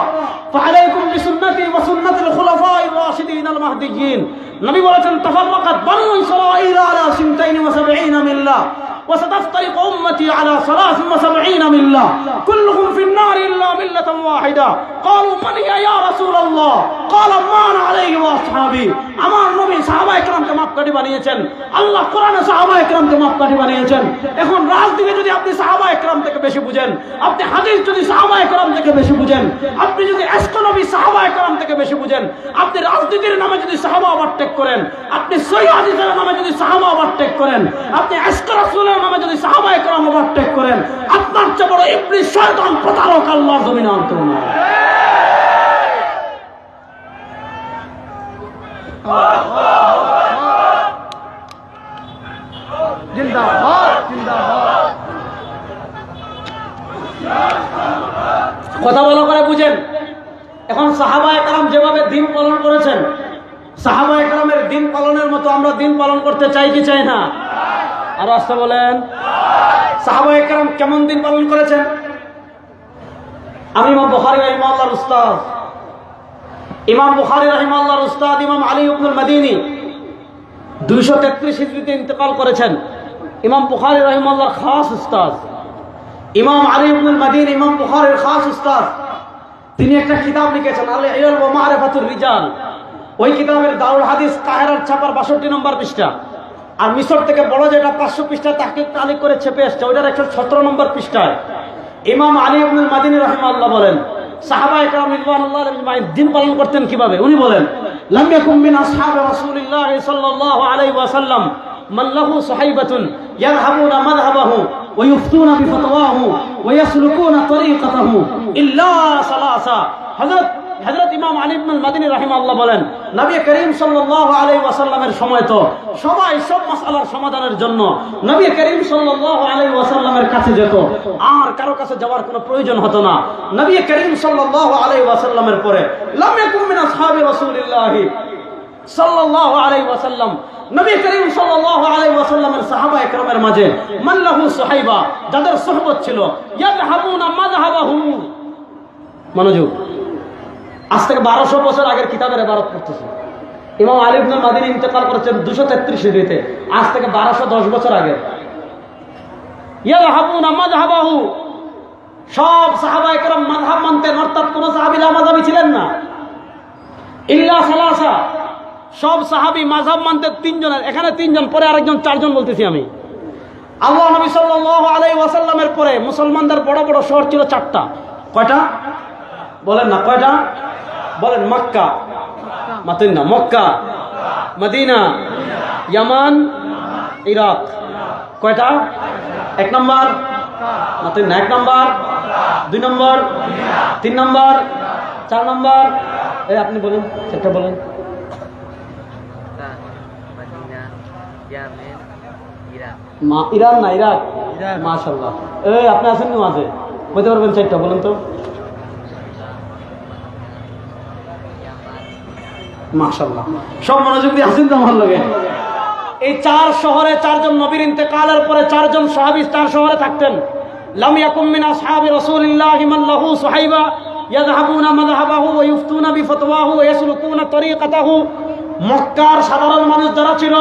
ফাআলাইকুম বিসুন্নতি ওয়া সুন্নাতিল খুলাফাইর রাশিদিন আল মাহদিয়্যিন। নবী বলেছেন তাফাররাকাত বানু ইসরাঈল আলা 72 মিল্লাহ وستفترق أمتي على 73 ملة كلهم في النار إلا ملة واحدة قالوا من هي يا رسول الله قال ما أنا عليه وأصحابي। আমার নবী সাহাবা একরামকে মাপকাঠি বানিয়েছেন, আল্লাহ কোরআনে সাহাবা একরামকে মাপকাঠি বানিয়েছেন। এখন রাজনীতি যদি আপনি সাহাবা একরাম থেকে বেশি বুঝেন, আপনি হাদিস যদি সাহাবা একরাম থেকে বেশি বুঝেন, আপনি যদি ইশক নবী সাহাবা একরাম থেকে বেশি বুঝেন, আপনি রাজনীতির নামে যদি সাহাবা ওভারটেক করেন, আপনি সহিহ হাদিসের নামে যদি সাহাবা ওভারটেক করেন, আপনি ইশক রাসূলের নামে যদি সাহাবা একরাম ওভারটেক করেন, আপনার চেয়ে বড় ইবলিস শয়তান প্রতারক আল্লাহর জমিনে আনতে না। জিন্দাবাদ জিন্দাবাদ। কথা ভালো করে বুঝেন। এখন সাহাবা একরাম যেভাবে দিন পালন করেছেন, সাহাবা একরামের দিন পালনের মতো আমরা দিন পালন করতে চাই কি চাই না? আর আসতে বলেন সাহাবা একরাম কেমন দিন পালন করেছেন? আমি ইমাম বুখারী রাহিমাহুল্লাহর উস্তাদ, ইমাম বুখারী রাহিমাহুল্লাহর উস্তাদ ইমাম আলী ইবনুল মাদিনী 233 হিজরিতে ইন্তেকাল করেছেন। ইমাম বুখারী রাহিমাহুল্লাহর খাস উস্তাদ ইমাম আলী ইবনুল মাদিনী, ইমাম বুখারীর খাস উস্তাদ। তিনি একটা কিতাব লিখেছেন আল ইলম ওয়া মারিফাতুর রিজাল। ওই কিতাবের দারুল হাদিস কাহিরার ছাপার 62 নম্বর পৃষ্ঠা, আর মিশর থেকে বড় যেটা 500 পৃষ্ঠা তাহকিক তালিক করে ছেপে এসছে ওইটার 117 নম্বর পৃষ্ঠায় ইমাম আলী ইবনুল মাদিনী রাহিমাহুল্লাহ বলেন সাহাবা একরাম রিদওয়ানুল্লাহ আলাইহিম দিন পালন করতেন কিভাবে। উনি বলেন লাম ইয়াকুম মিন আসহাবি রাসূলিল্লাহ সাল্লাল্লাহু আলাইহি ওয়াসাল্লাম মান লাহু সুহাইবাতুন ইয়াযহাবুনা মাযহাবাহু ওয়া ইফতুনা বিফতওয়াহু ওয়া ইয়াসলুকুনা তরিকাতাহু ইল্লা সালাসা। হযরত ইমাম আলী ইবনুল মাদিনী রাহিমাহুল্লাহ বলেন নবী করিম সাল্লাল্লাহু আলাইহি ওয়াসাল্লামের সময় তো সবাই সব মাসআলার সমাধানের জন্য নবী করিম সাল্লাল্লাহু আলাইহি ওয়াসাল্লামের কাছে যেত, আর কারো কাছে যাওয়ার কোনো প্রয়োজন হতো না। নবী করিম সাল্লাল্লাহু আলাইহি ওয়াসাল্লামের পরে লাম ইয়াকুম মিন আসহাবি রাসূলিল্লাহ সাল্লাল্লাহু আলাইহি ওয়াসাল্লাম, নবী করিম সাল্লাল্লাহু আলাইহি ওয়াসাল্লামের সাহাবা একরামের মাঝে মান লাহু সুহাইবা, যাদের সুহবত ছিল, ইয়াযহাবুনা মাযহাবাহু। মনোযোগ, আজ থেকে 1200 বছর আগের কিতাবের ইবারত করতেছে। ইমাম আলী ইবনুল মাদিনী ইন্তেকাল করেছেন 233 হিজরিতে, আজ থেকে 1210 বছর আগে। ইয়াযহাবুনা মাযহাবাহু, সব সাহাবা একরাম মাযহাব মানতেন, অর্থাৎ কোন সাহাবী লামাযাবী ছিলেন না। ইল্লা সালাসা, সব সাহাবী মাযহাব মানতেন 3 জনের, এখানে 3 জন, পরে আরেকজন 4 জন বলতেছি আমি। আল্লাহ নবী সাল্লাল্লাহু আলাইহি ওয়াসাল্লামের পরে মুসলমানদের বড় বড় শহর ছিল 4টা। কয়টা বলেন না? কয়টা বলেন? মক্কা, মাতেন না, মক্কা, মদিনা, ইয়ামান, ইরাক। কয়টা? 1 নম্বর মাতেন না, 1 নম্বর, 2 নম্বর, 3 নম্বর, 4 নম্বর। এই আপনি বলেন, একটা বলেন। ইরান না, ইরাক। মাশাআল্লাহ, এই আপনি আছেন না মাঝে, বলতে পারবেন 4টা? বলেন তো। মাশাআল্লাহ, সব মনোযোগ দিয়ে আসেন তো আমার লগে। এই 4 শহরে 4 জন নবীর ইন্তেকালের পরে 4 জন সাহাবী 4 শহরে থাকতেন। লাম ইয়াকুম মিন আসহাবি রাসূলিল্লাহি মান লাহু সুহাইবা ইয়াযহাবুনা মাযহাবাহু ওয়া ইফতুনা বিফতওয়াহু ওয়া ইয়াসলুকুনা তরিকাতাহু। মক্কার সাধারণ মানুষ যারা ছিল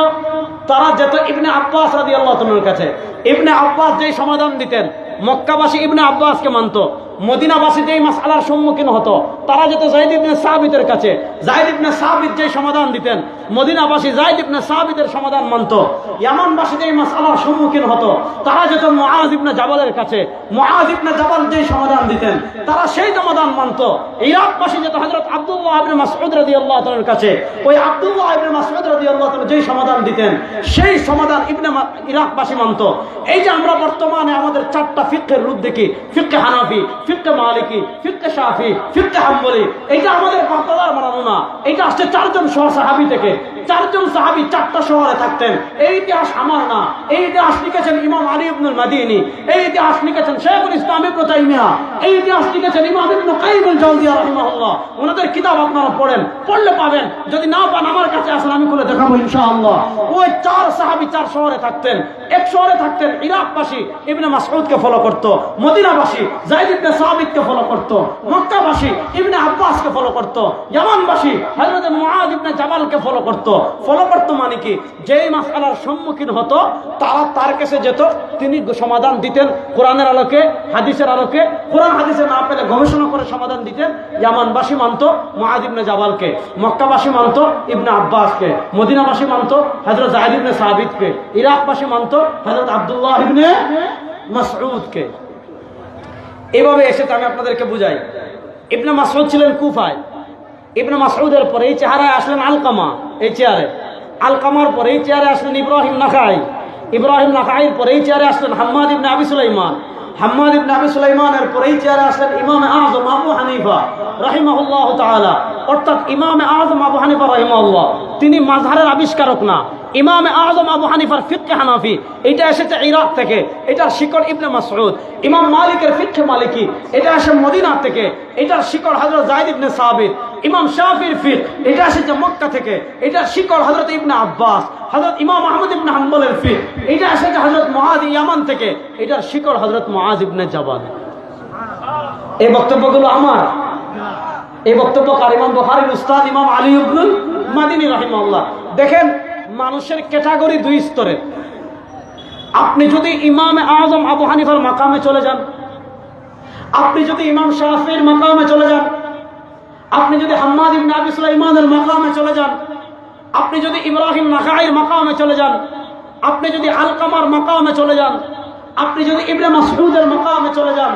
তারা যেত ইবনে আব্বাস রাদিয়াল্লাহু তাআলার কাছে। ইবনে আব্বাস যেই সমাধান দিতেন, মক্কাবাসী ইবনে আব্বাসকে মানত, মদিনাবাসী যেই মাসআলার সম্মুখীন হতো তারা যেত যায়েদ ইবনে সাবিতের কাছে, যায়েদ ইবনে সাবিত যেই সমাধান দিতেন মদিনাবাসী যায়েদ ইবনে সাবিতের সমাধান মানত। ইয়ামানবাসী যেই মাসআলার সম্মুখীন হতো তারা যেত মুআজ ইবনে জাবালের কাছে, মুআজ ইবনে জাবাল যেই সমাধান দিতেন তারা সেই সমাধান মানত। ইরাকবাসী যেত হযরত আব্দুল্লাহ ইবনে মাসউদ রাদিয়াল্লাহু তাআলার কাছে, ওই আব্দুল্লাহ ইবনে মাসউদ রাদিয়াল্লাহু তাআলা যেই সমাধান দিতেন সেই সমাধান ইরাকবাসী মানত। এই যে আমরা বর্তমানে আমাদের চারটা ফিকহের রূপ দেখি, ফিকহে হানাফি, ফিকহে মালিকি, ফিকহে শাফি, ফিকহে হাম্বলি, এটা আমাদের বাপদাদার বানানো না, এটা আসছে 4 জন সাহাবী থেকে। 4 জন সাহাবী 4টা শহরে থাকতেন। এই ইতিহাস আমার না, এই ইতিহাস লিখেছেন ইমাম আলী ইবনুল মাদিনী, এই ইতিহাস লিখেছেন শাইখুল ইসলাম ইবনে তাইমিয়া, এই ইতিহাস লিখেছেন ইমাম ইবনে কাইয়িম আল জাওজিয়া রাহিমাহুল্লাহ। ওনাদের কিতাব আপনারা পড়েন, পড়লে পাবেন, যদি না পান আমার কাছে আসেন, আমি খুলে দেখাবো ইনশাআল্লাহ। ওই 4 সাহাবী 4 শহরে থাকতেন। এক শহরে থাকতেন ইরাকবাসী ইবনে মাসউদকে ফলো করত, মদিনাবাসী যায়েদ ইবনে সাবিতকে ফলো করত, মক্কাবাসী ইবনে আব্বাসকে ফলো করত, ইয়ামানবাসী হযরত মুআজ ইবনে জাবালকে ফলো করত। ফলো করত মানে কি, যেই মাসআলার সম্মুখীন হতো তারা তার কাছে যেত, তিনি সমাধান দিতেন কোরআনের আলোকে, হাদিসের আলোকে। কোরআন হাদিসে না পেলে গবেষণা করে সমাধান দিতেন। ইয়ামানবাসী মানত মুআজ ইবনে জাবালকে, মক্কাবাসী মানত ইবনে আব্বাসকে, মদিনাবাসী মানত হযরত যায়েদ ইবনে সাবিতকে, ইরাকবাসী মানত হযরত আব্দুল্লাহ ইবনে মাসউদকে। এভাবে এসেছে, আমি আপনাদেরকে বুঝাই। ইবনে মাসউদ ছিলেন কুফায়, ইবনে মাসউদের পরে এই চেহারায় আসলেন আলকামা, এই চেয়ারে আলকামার পরে এই চেয়ারে আসলেন ইব্রাহিম নাখাই, ইব্রাহিম নাখাইয়ের পরে এই চেয়ারে আসলেন হাম্মাদ ইবনে আবি সুলাইমান, হাম্মাদ ইবনে আবি সুলাইমানের পরে এই চেয়ারে আসলেন ইমাম আযম আবু হানিফা রাহিমাহুল্লাহু তাআলা। অর্থাৎ ইমাম আযম আবু হানিফা রাহিমাহুল্লাহ তিনি মাযহারের আবিষ্কারক না। ইমাম আযম আবু হানিফার ফিকহে হানাফি, এটা এসেছে ইরাক থেকে, এটার শিকড় ইবনে মাসউদ। ইমাম মালিকের ফিকহে মালিকি, এটা আসে মদিনা থেকে, এটার শিকড় হযরত যায়েদ ইবনে সাবিত। ইমাম শাফির ফিকহ, এটা এসেছে মক্কা থেকে, এটার শিকড় হযরত ইবনে আব্বাস। হযরত ইমাম আহমদ ইবনে হাম্বলের ফিকহ, এটা এসেছে হযরত মুআজ ইয়ামান থেকে, এটার শিকড় হযরত মুআজ ইবনে জাবাল। এই বক্তব্যগুলো আমার, এই বক্তব্য কার? ইমাম বুখারীর উস্তাদ ইমাম আলী ইবনুল মাদিনী রাহিমাহুল্লাহ। দেখেন, মানুষের ক্যাটাগরি 2 স্তরের। আপনি যদি ইমাম আযম আবু হানিফার মাকামে চলে যান, আপনি যদি ইমাম শাফিঈর মাকামে চলে যান, আপনি যদি হাম্মাদ ইবনে আবি সুলাইমানের মাকামে চলে যান, আপনি যদি ইব্রাহিম নাখাইর মাকামে চলে যান, আপনি যদি আলকামার মাকামে চলে যান, আপনি যদি ইবনে মাসউদের মাকামে চলে যান,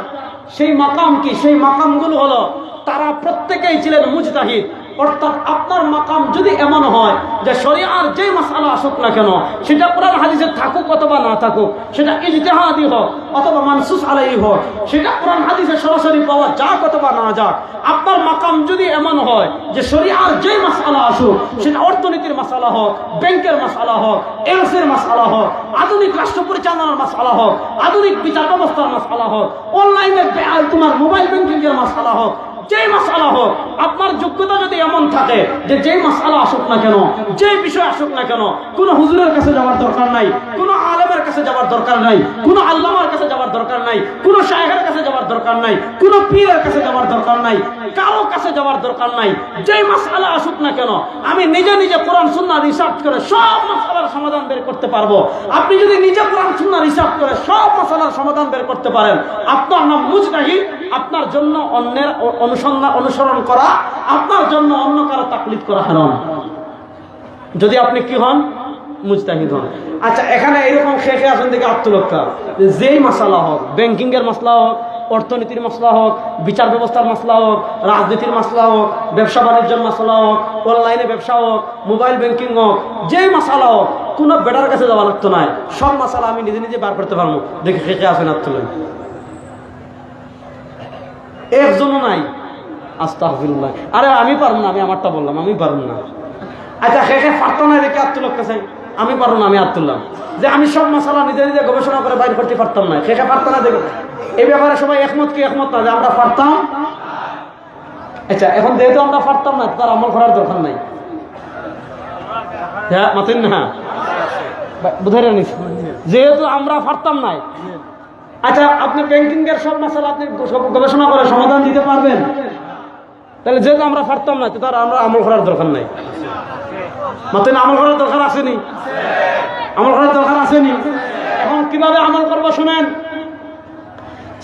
সেই মাকাম কি? সেই মাকামগুলো হলো তারা প্রত্যেকেই ছিলেন মুজতাহিদ। অর্থাৎ আপনার মাকাম যদি এমন হয় যে শরিয়ার যেই মাসআলা আসুক না কেন, সেটা কোরআন হাদিসে থাকুক অথবা না থাকুক, সেটা ইজতিহাদি হোক অথবা মানসুস আলাইহি হোক, সেটা কোরআন হাদিসে সরাসরি পাওয়া যাক অথবা না যাক, আপনার মাকাম যদি এমন হয় যে শরিয়ার যেই মাসআলা আসুক, সেটা অর্থনীতির মাসআলা হোক, ব্যাংকের মাসআলা হোক, এলসির মাসআলা হোক, আধুনিক রাষ্ট্র পরিচালনার মাসআলা হোক, আধুনিক বিচার ব্যবস্থার মাসআলা হোক, অনলাইনে তোমার মোবাইল ব্যাংকিং এর মাসআলা হোক, যেই মাসআলা হোক, আপনার যোগ্যতা যদি এমন থাকে যে যেই মাসআলা আসুক না কেন, যেই বিষয় আসুক না কেন, কোনো হুজুরের কাছে যাওয়ার দরকার নাই, কোনো আলেমের কাছে যাওয়ার দরকার নাই, কোনো আল্লামার কাছে যাওয়ার দরকার নাই, কোনো শায়েখের কাছে যাওয়ার দরকার নাই, কোনো পীরের কাছে যাওয়ার দরকার নাই, কারো কাছে যাওয়ার দরকার নাই। যেই মাসআলা আসুক না কেন, আমি নিজে নিজে কোরআন সুন্নাহ রিসার্চ করে সব মাসআলার সমাধান বের করতে পারবো। আপনি যদি নিজে কোরআন সুন্নাহ রিসার্চ করে সব মাসআলার সমাধান বের করতে পারেন, আপনার নাম মুজতাহিদ। আপনার জন্য অন্যের অনুসরণ করা, আপনার জন্য অন্য কারো তাকলিদ করা হারাম, যদি আপনি কি হন? মুজতাহিদ হন। আচ্ছা, এখানে এরকম শেখে আসেন দেখে আত্মলক্ষা, যেই মাসআলা হোক, ব্যাংকিং এর মাসলা হোক, অর্থনীতির মাসলা হোক, বিচার ব্যবস্থার মাসলা হোক, রাজনীতির মাসলা হোক, ব্যবসা বাণিজ্যের মাসলা হোক, অনলাইনে ব্যবসা হোক, মোবাইল ব্যাংকিং হোক, যেই মাসআলা হোক, কোনো বেটার কাছে যাওয়া লাগতো না। সব মাসআলা আমি নিজে নিজে বার করতে পারবো। দেখে শেখে আসেন আত্মলক্ষা একজনও নাই। আস্তাগফিরুল্লাহ। আরে আমি পারবো না, আমি আমারটা বললাম, আমি পারবো না। আচ্ছা, শেখে পারতো না দেখে আত্মলক্ষা চাই, আমি পারবো না, আমি হাত তুললাম যে আমি সব মাসালা নিজে নিজে গবেষণা করে বাইর করতে পারতাম না। শেখে পারতো না দেখে, এই ব্যাপারে সবাই একমত কি একমত না যে আমরা পারতাম? আচ্ছা, এখন যেহেতু আমরা পারতাম না, তার আমল করার দরকার নাই। হ্যাঁ মাতেন না, বুঝাই নিস, যেহেতু আমরা পারতাম না। আচ্ছা, আপনি ব্যাংকিং এর সব মাসালা আপনি গবেষণা করে সমাধান দিতে পারবেন? তাহলে যেহেতু আমরা পারতাম না, তার আমরা আমল করার দরকার নাই। মাতেন আমল করার দরকার আসেনি? আমল করার দরকার আসেনি? এখন কিভাবে আমল করবো শুনেন।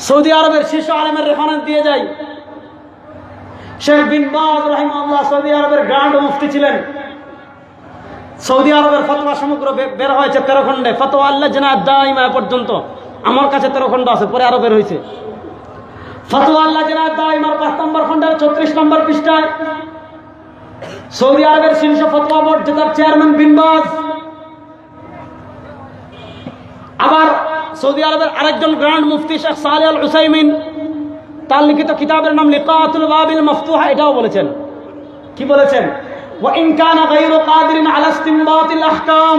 সৌদি আরবের শীর্ষ আলেমের রেফারেন্স দিয়ে যাই। শেখ বিন বাজ রাহিমাহুল্লাহ সৌদি আরবের গ্র্যান্ড মুফতি ছিলেন। সৌদি আরবের ফতোয়া সমগ্র বের হয়েছে 13 খণ্ডে, ফতোয়া আল্লাজনা দাইমা পর্যন্ত। আমার কাছে 13 খণ্ড আছে, পরে আরো বের হয়েছে। ফতোয়া আল্লাজনা দাইমার 5 নম্বর খণ্ডের 34 নম্বর পৃষ্ঠায় সৌদি আরবের শীর্ষ ফতোয়া বোর্ড যেটার চেয়ারম্যান বিন বাজ, আবার সৌদি আরবের আরেকজন গ্র্যান্ড মুফতি শেখ সালেহ আল উসাইমিন, তার লিখিত কিতাবের নাম লিকাতুল বাবিল মাফতুহা, এটাও বলেছেন। কি বলেছেন? ওয়া ইন কানা গায়রু কাদিরিন আলা ইসতিমবাতিল আহকাম,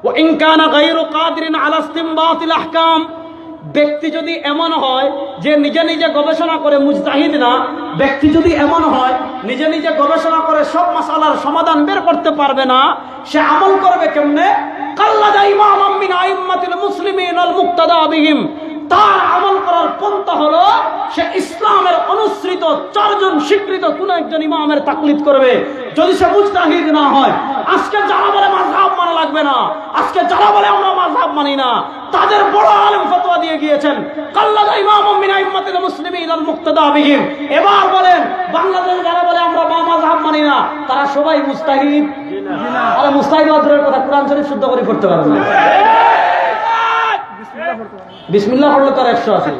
ওয়া ইন কানা গায়রু কাদিরিন আলা ইসতিমবাতিল আহকাম, ব্যক্তি যদি এমন হয় যে নিজে নিজে গবেষণা করে, মুজতাহিদ না, ব্যক্তি যদি এমন হয় নিজে নিজে গবেষণা করে সব মাসালার সমাধান বের করতে পারবে না, সে আমল করবে কেমনে? কাল্লাদা ইমামাম মিন আইম্মাতিল মুসলিমিন আল মুক্তাদা বিহিম, তার আমল করার পন্থা হলো সে ইসলামের অনুসৃত 4 জন স্বীকৃত কোন একজন ইমামের তাকলিদ করবে, যদি সে মুজতাহিদ না হয়। আজকে যারা বলে মাযহাব মানা লাগবে না, আজকে যারা বলে আমরা মাযহাব মানি না, তাদের বড় আলেম ফতোয়া দিয়ে গিয়েছেন কাল্লাদা ইমামাম মিন আইম্মাতিল মুসলিমিন আল মুক্তাদা বিহিম। এবার বলেন বাংলাদেশে যারা বলে আমরা মাযহাব মানি না, তারা সবাই মুজতাহিদ? আরে মুজতাহিদ ওদের কথা কোরআন শরীফ শুদ্ধ করে পড়তে পারে না। বিসমিল্লাহ পড়লে তার 180।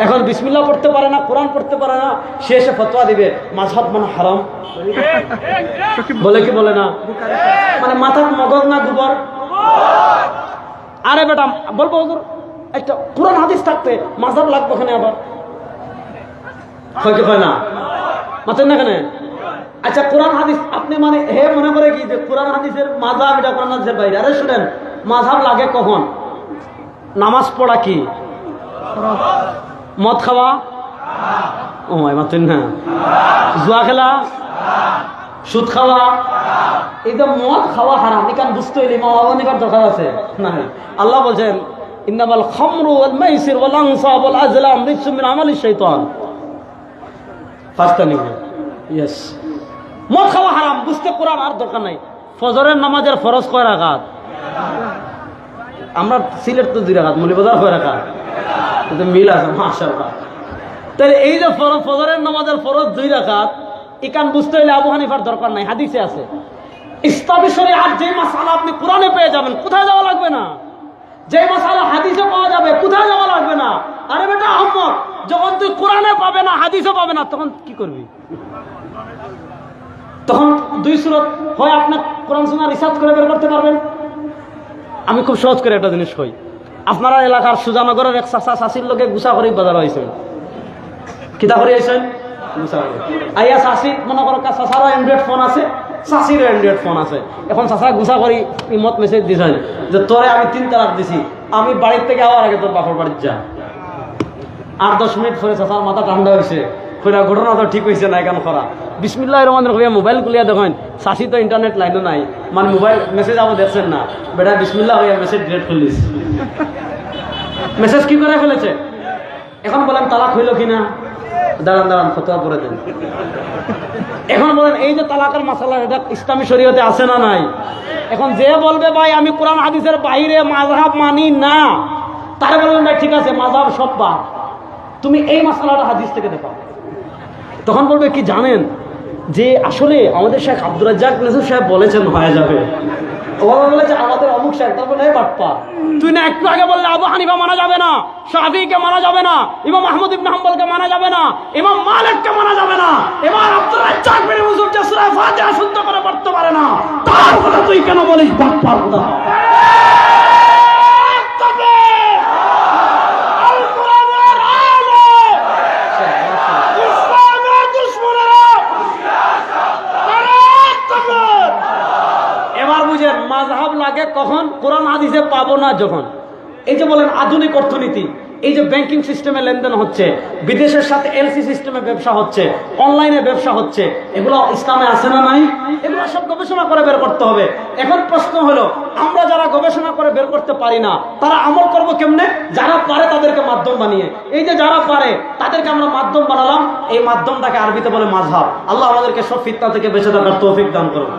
এখন বিসমিল্লাহ পড়তে পারে না, কোরআন পড়তে পারে না, সে এসে ফতোয়া দিবে মাযহাব মানে হারাম। বলে কি বলে না? মানে মাথার মগজ না গোবর? আরে বেটা বলবো হুজুর একটা কোরআন হাদিস থাকতে মাযহাব লাগবে ওখানে, আবার হয় না মাথায় না কেন? আচ্ছা কোরআন হাদিস আপনি মানে হে মনে করে কি যে কোরআন হাদিসের মাযহাব এটা কোরআন হাদিসের বাইরে? আরে শুনেন, মাযহাব লাগে কখন? নামাজ পড়া কি? মদ খাওয়া? ও মাতুন না। জুয়া খেলা? সুদ খাওয়া? এই যে মদ খাওয়া হারাম, এখান বুঝতে হইলে মা বাবা নিবার দরকার আছে না? আল্লাহ বলছেন ইন্নামাল খামরু ওয়াল মাইসির ওয়াল আনসাব ওয়াল আজলাম রিজসুম মিন আমালিশ শাইতান ফাস্তানিবু। ইয়েস, মদ খাওয়া হারাম বুঝতে কোরআন আর দরকার নাই। ফজরের নামাজের ফরজ কয় রাকাত? আমরা সিলেট তো 2 রাকাত, মৌলভীবাজার কয় রাকাত? কিন্তু মিল আছে মাশাআল্লাহ। তাহলে এই যে ফজরের নামাজের ফরজ 2 রাকাত, এখান বুঝতে হইলে আবু হানিফার দরকার নাই, হাদিসে আছে। ইসলামী শরীয়ত যে মাসালা আপনি কোরআনে পেয়ে যাবেন, কোথায় যাওয়া লাগবে না। যে মাসালা হাদিসে পাওয়া যাবে, কোথায় যাওয়া লাগবে না। আরে বেটা আহমদ, যখন তুই কোরআনে পাবে না, হাদিসে পাবে না, তখন কি করবি? তখন 2 সূরত হয় আপনার কোরআন সুন্নাহ রিসার্চ করে বের করতে পারবেন। আমি খুব সহজ করে একটা জিনিস কই, আপনারা এলাকার সুজানগরের এক চাচা চাচির লোকে গুছা করে বাজার হয়েছেন, কিতা করে আইছেন? গুছা করে আইয়া চাচি মনে করো চাচারও অ্যান্ড্রয়েড ফোন আছে, চাচিরও অ্যান্ড্রয়েড ফোন আছে। এখন চাচা গুছা করি ইমত মেসেজ দিছেন যে তোরে আমি 3 তালাক দিছি, আমি বাড়ির থেকে আওয়ার আগে তোর বাপের বাড়ির যা। 8-10 মিনিট পরে চাচার মাথা ঠান্ডা হয়েছে, ঘটনা তো ঠিক হয়েছে না, কেন করা বিসমিল্লাহির রহমানির রহিম মোবাইল খুলিয়া দেখেন চাষি তো ইন্টারনেট লাইনও নাই, মানে মোবাইল মেসেজ আবার দেখছেন না, বেটা বিসমিল্লাহ হইয়া মেসেজ ডিলেট করলিস। মেসেজ কি করে ফেলেছে? এখন বলেন তালাক হইল কিনা? দাঁড়ান ফতোয়া পড়ে দেন। এখন বলেন এই যে তালাকের মাসালা, এটা ইসলামী শরীয়তে আছে না নাই? এখন যে বলবে ভাই আমি কোরআন হাদিসের বাইরে মাযহাব মানি না, তারা বলবেন ভাই ঠিক আছে মাযহাব সব বাদ, তুমি এই মাসালাটা হাদিস থেকে দেখো। তখন বলবে কি জানেন যে আসলে আমাদের শেখ আব্দুর রাজ্জাক নজরুল সাহেব বলেছেন হয়ে যাবে, ওরা বলেছে আমাদের অমুক সাহেব, তারপর এই বাটপা তুই না একটু আগে বললে আবু হানিফা মানা যাবে না, শাফিকে মানা যাবে না, ইমাম আহমদ ইবনে হাম্বলকে মানা যাবে না, ইমাম মালিককে মানা যাবে না, ইমাম আব্দুর রাজ্জাক বিন ইউসুফ যে সূরা ফাতিহা শুদ্ধ করে পড়তে পারে না, তার কথা তুই কেন বলিস? বাটপার কথা। মাযহাব লাগে কখন? কোরআন হাদিসে পাবো না যখন। এই যে বলেন আধুনিক অর্থনীতি, এই যে ব্যাংকিং সিস্টেমে লেনদেন হচ্ছে, বিদেশের সাথে এলসি সিস্টেমে ব্যবসা হচ্ছে, অনলাইনে ব্যবসা হচ্ছে, এগুলো ইসলামে আছে না নাই? এগুলো সব গবেষণা করে বের করতে হবে। এখন প্রশ্ন হলো আমরা যারা গবেষণা করে বের করতে পারি না, তারা আমল করবো কেমনে? যারা পারে তাদেরকে মাধ্যম বানিয়ে, এই যে যারা পারে তাদেরকে আমরা মাধ্যম বানালাম, এই মাধ্যমটাকে আরবিতে বলে মাযহাব। আল্লাহ আমাদেরকে সব ফিতনা থেকে বেঁচে থাকার তৌফিক দান করুন।